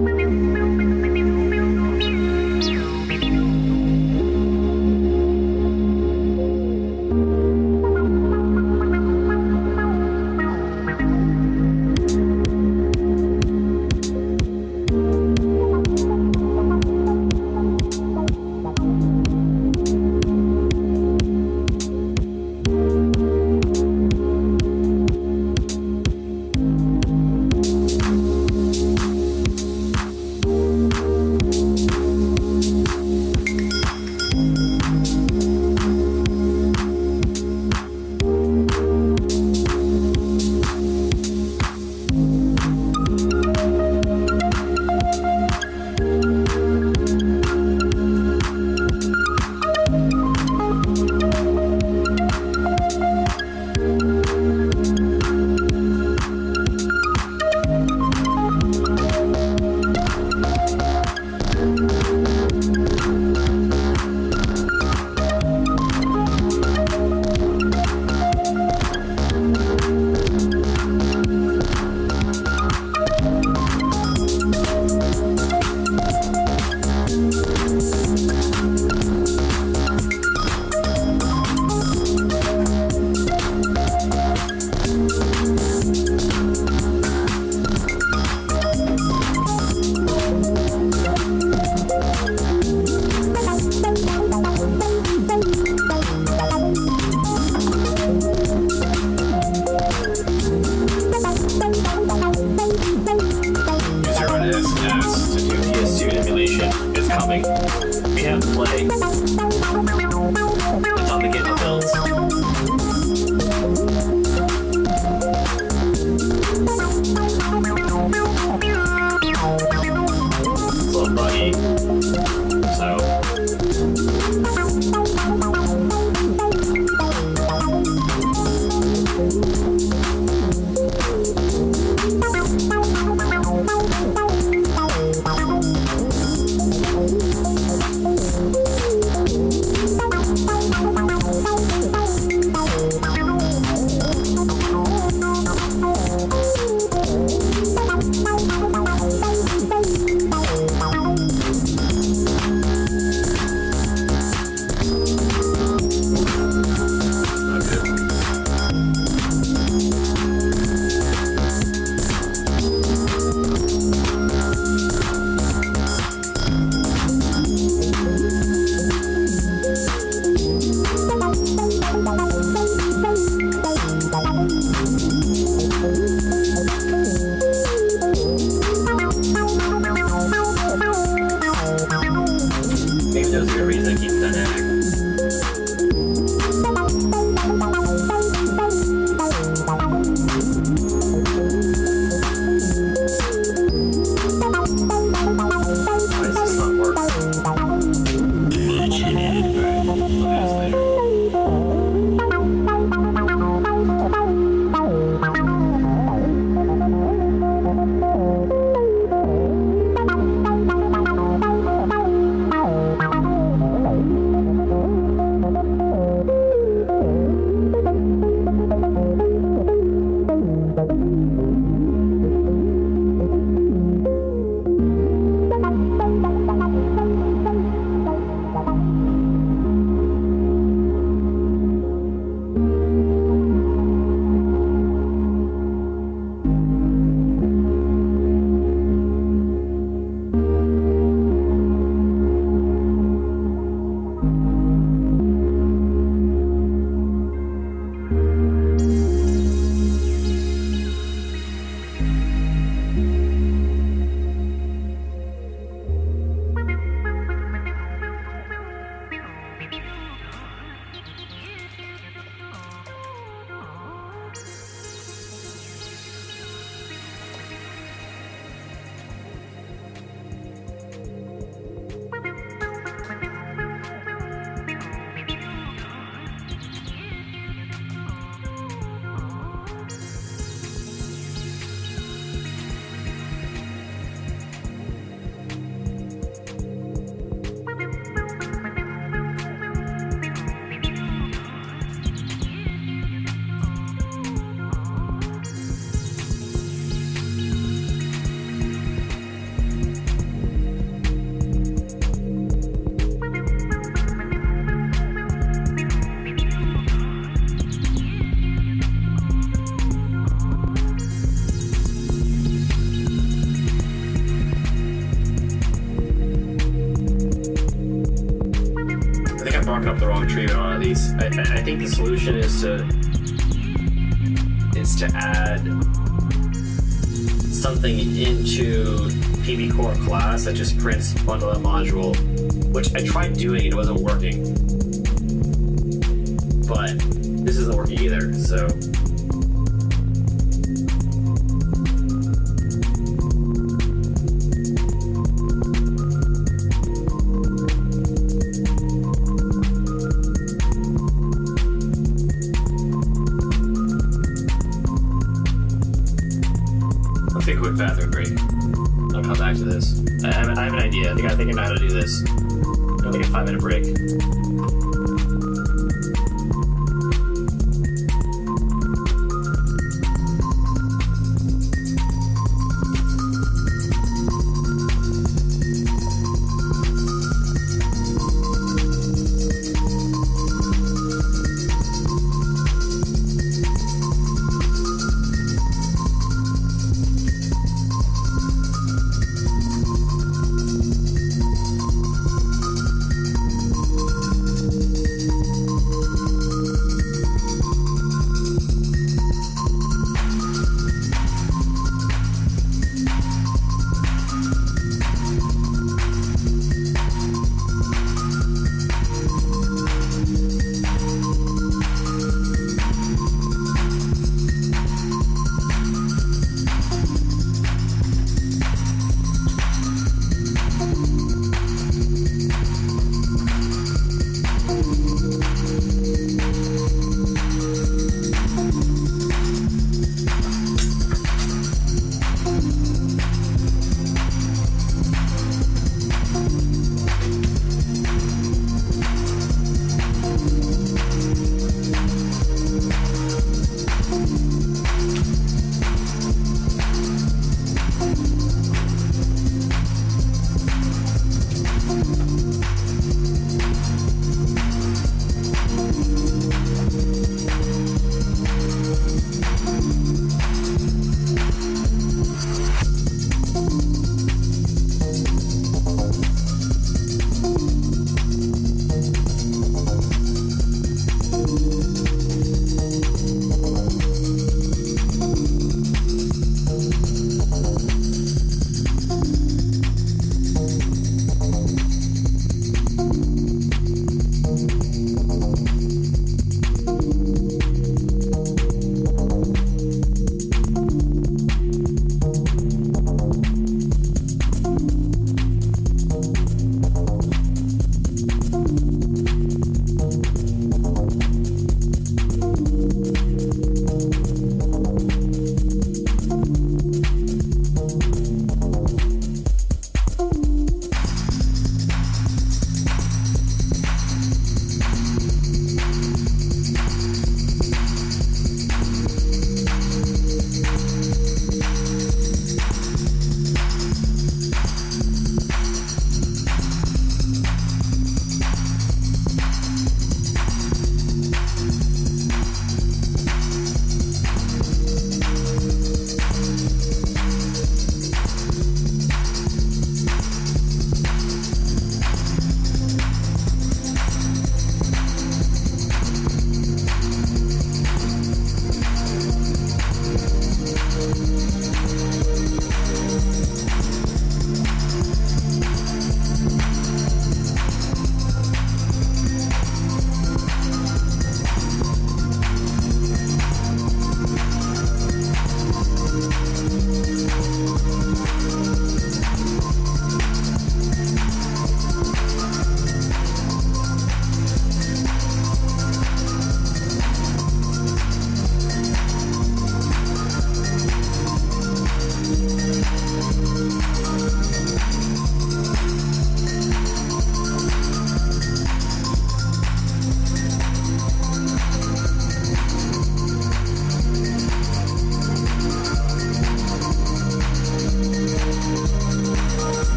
barking up the wrong tree with a lot of these. I think the solution is to add something into PB Core class that just prints bundle module, which I tried doing and it wasn't working. But this isn't working either, so. Let's take a quick bathroom break. I'll come back to this. I have an idea. I think I know how to do this. I'll take a 5-minute break.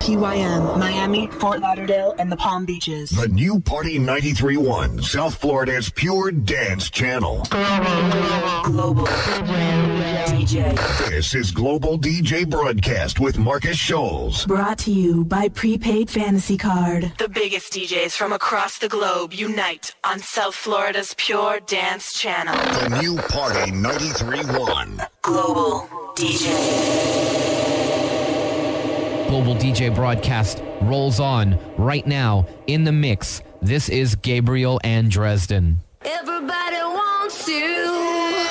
WPYM, Miami, Fort Lauderdale, and the Palm Beaches. The new Party 93.1, South Florida's pure dance channel. Global DJ. This is Global DJ Broadcast with Marcus Scholes. Brought to you by Prepaid Fantasy Card. The biggest DJs from across the globe unite on South Florida's pure dance channel. The new Party 93.1. Global DJ. Global DJ Broadcast rolls on right now in the mix. This is Gabriel and Dresden. Everybody wants you,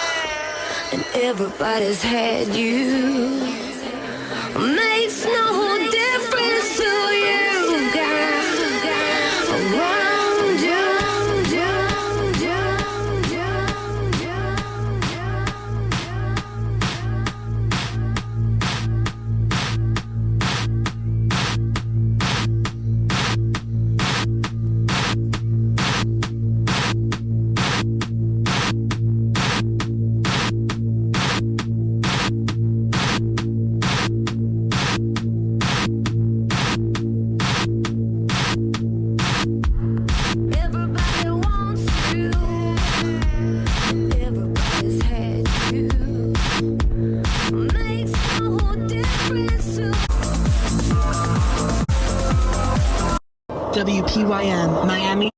and everybody's had you. Makes no difference to you, girl. Around you. Everybody wants you, everybody's had you. Makes no difference to WPYM, Miami.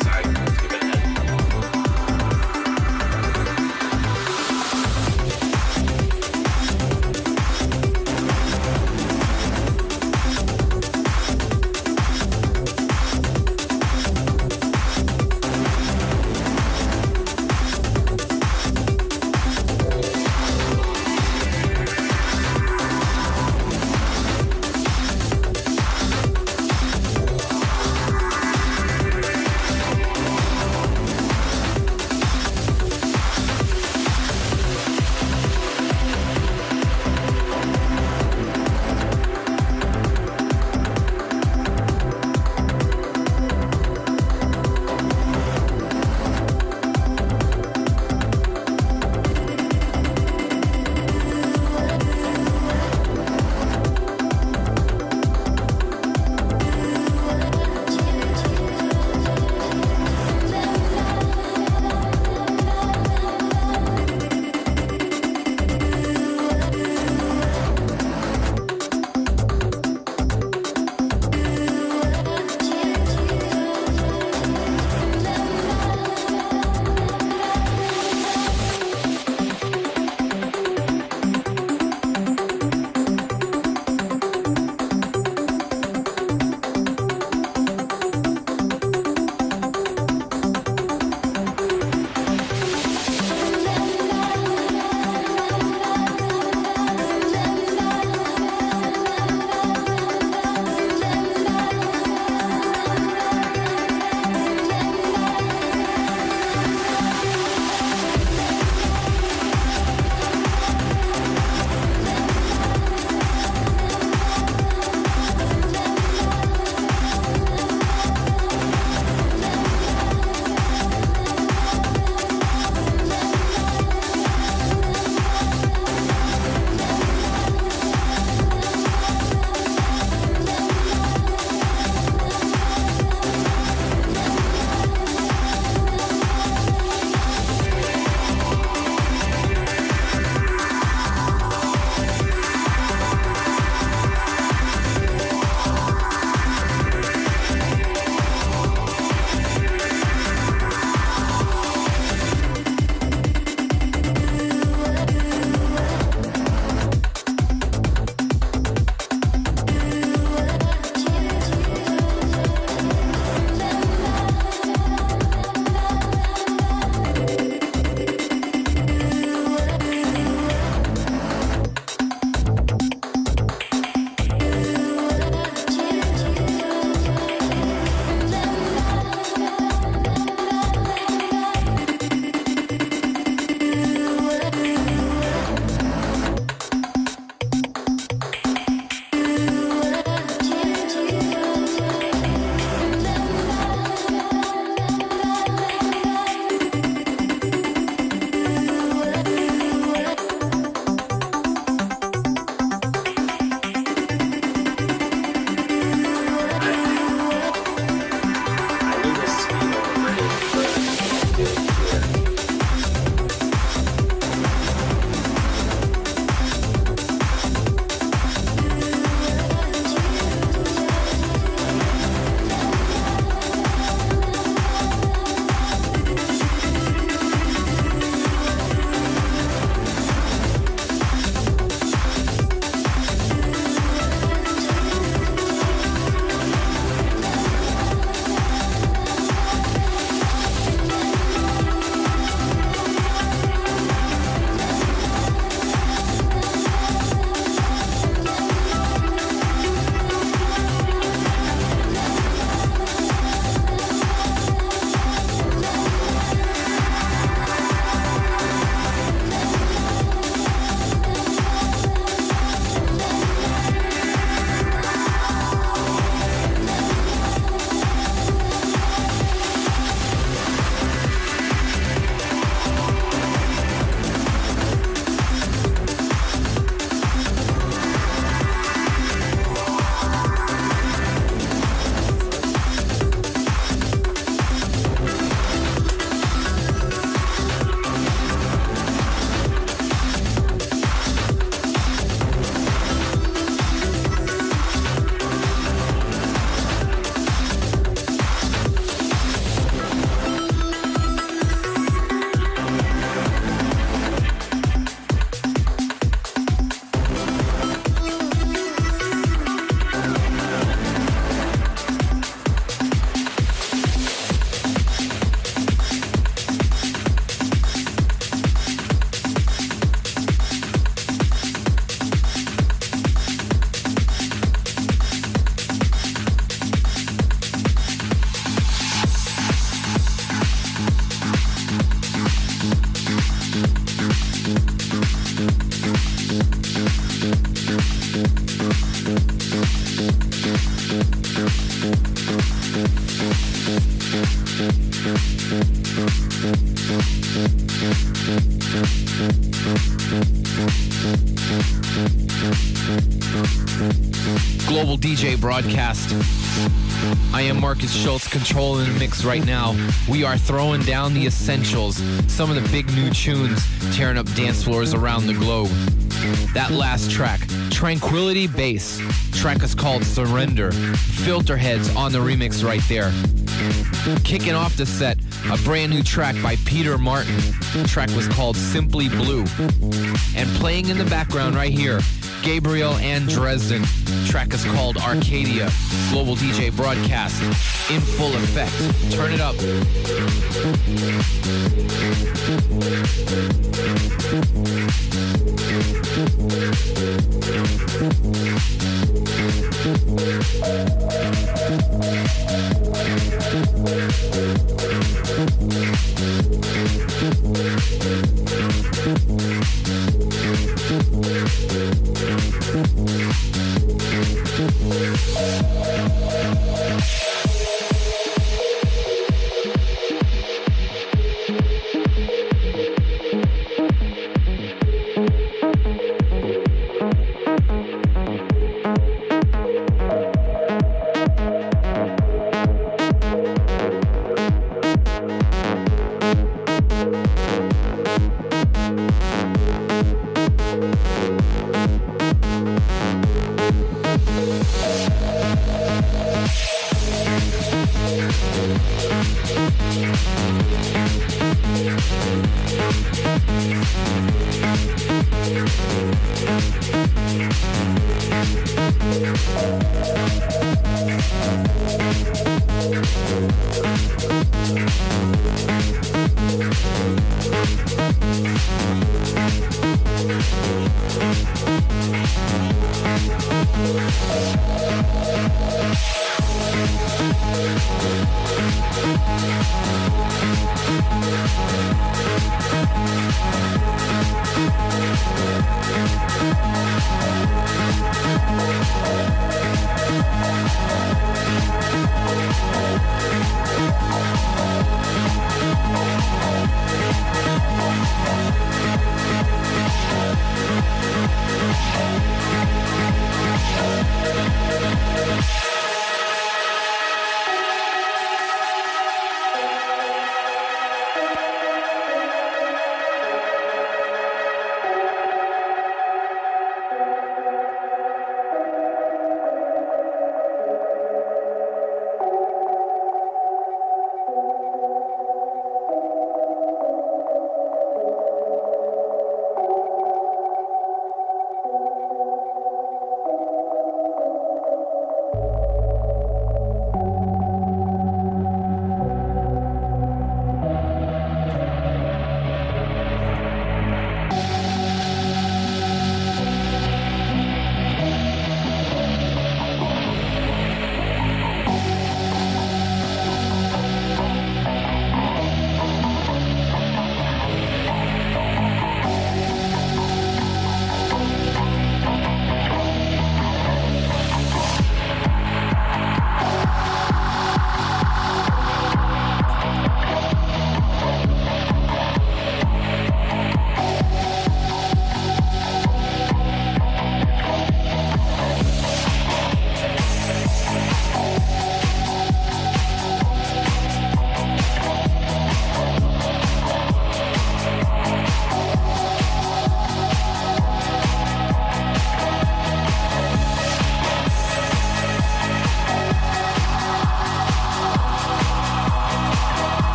Sorry, skip ahead. DJ broadcast. I am Marcus Schultz, controlling the mix right now. We are throwing down the essentials, some of the big new tunes, tearing up dance floors around the globe. That last track, Tranquility Bass. Track is called Surrender. Filterheads on the remix right there. Kicking off the set, a brand new track by Peter Martin. The track was called Simply Blue. And playing in the background right here, Gabriel and Dresden. Track is called Arcadia. Global DJ broadcast in full effect. Turn it up.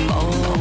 Oh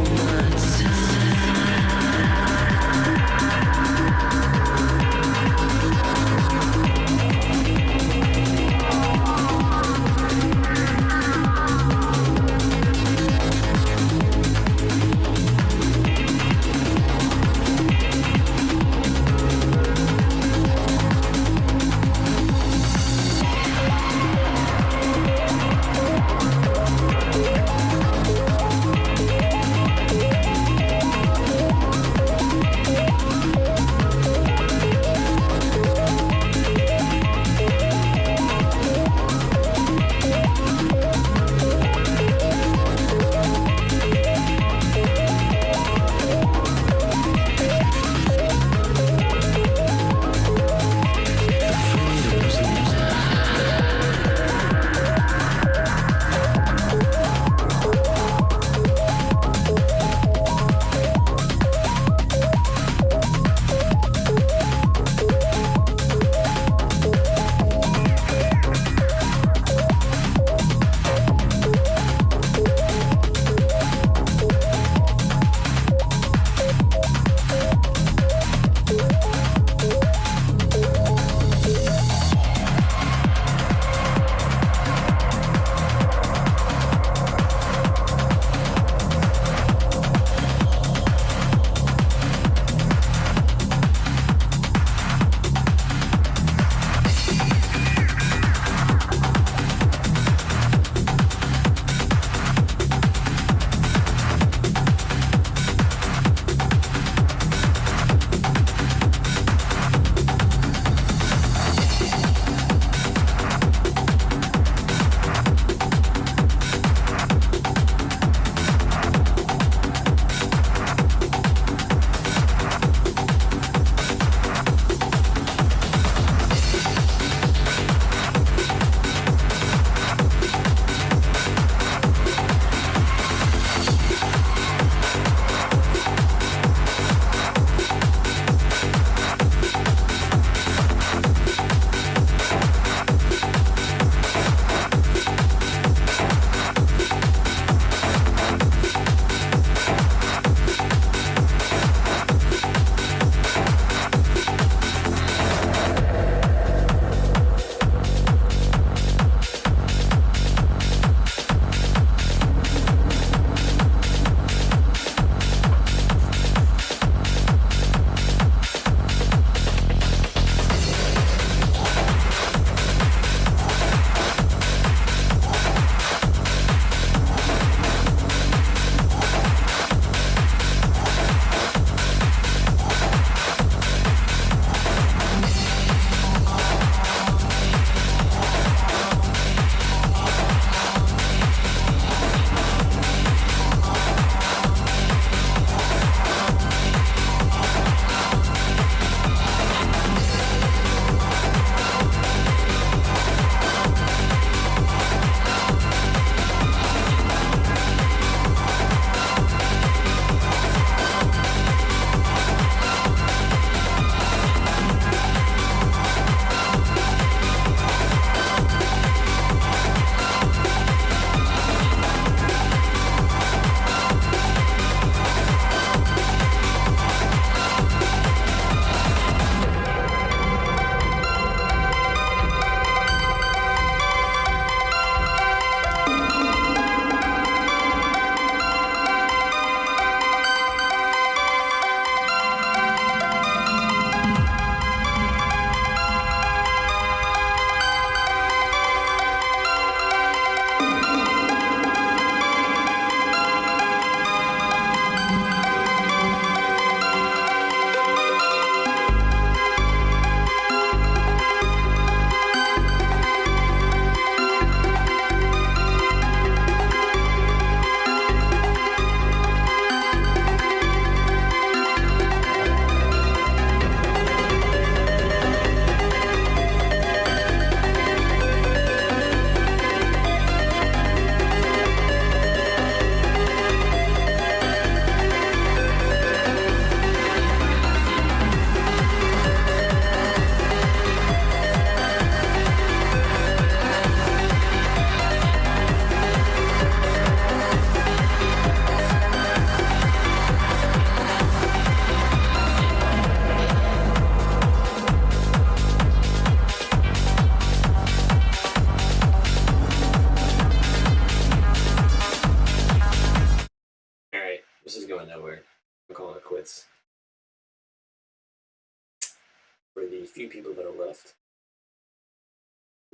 few people that are left.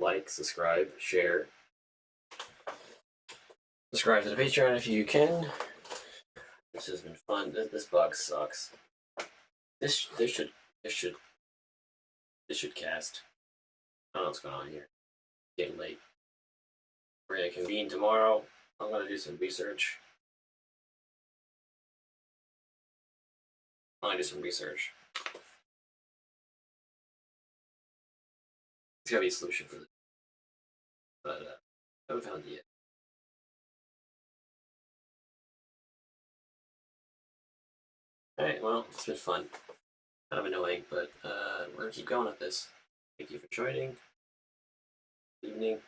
Like, subscribe, share. Subscribe to the Patreon if you can. This has been fun. This bug sucks. This should cast. I don't know what's going on here. It's getting late. We're gonna convene tomorrow. I'm gonna do some research. I'm gonna do some research. There's gotta be a solution for this, but I haven't found it yet. Alright, well, it's been fun. Kind of annoying, but we're gonna keep going with this. Thank you for joining. Good evening.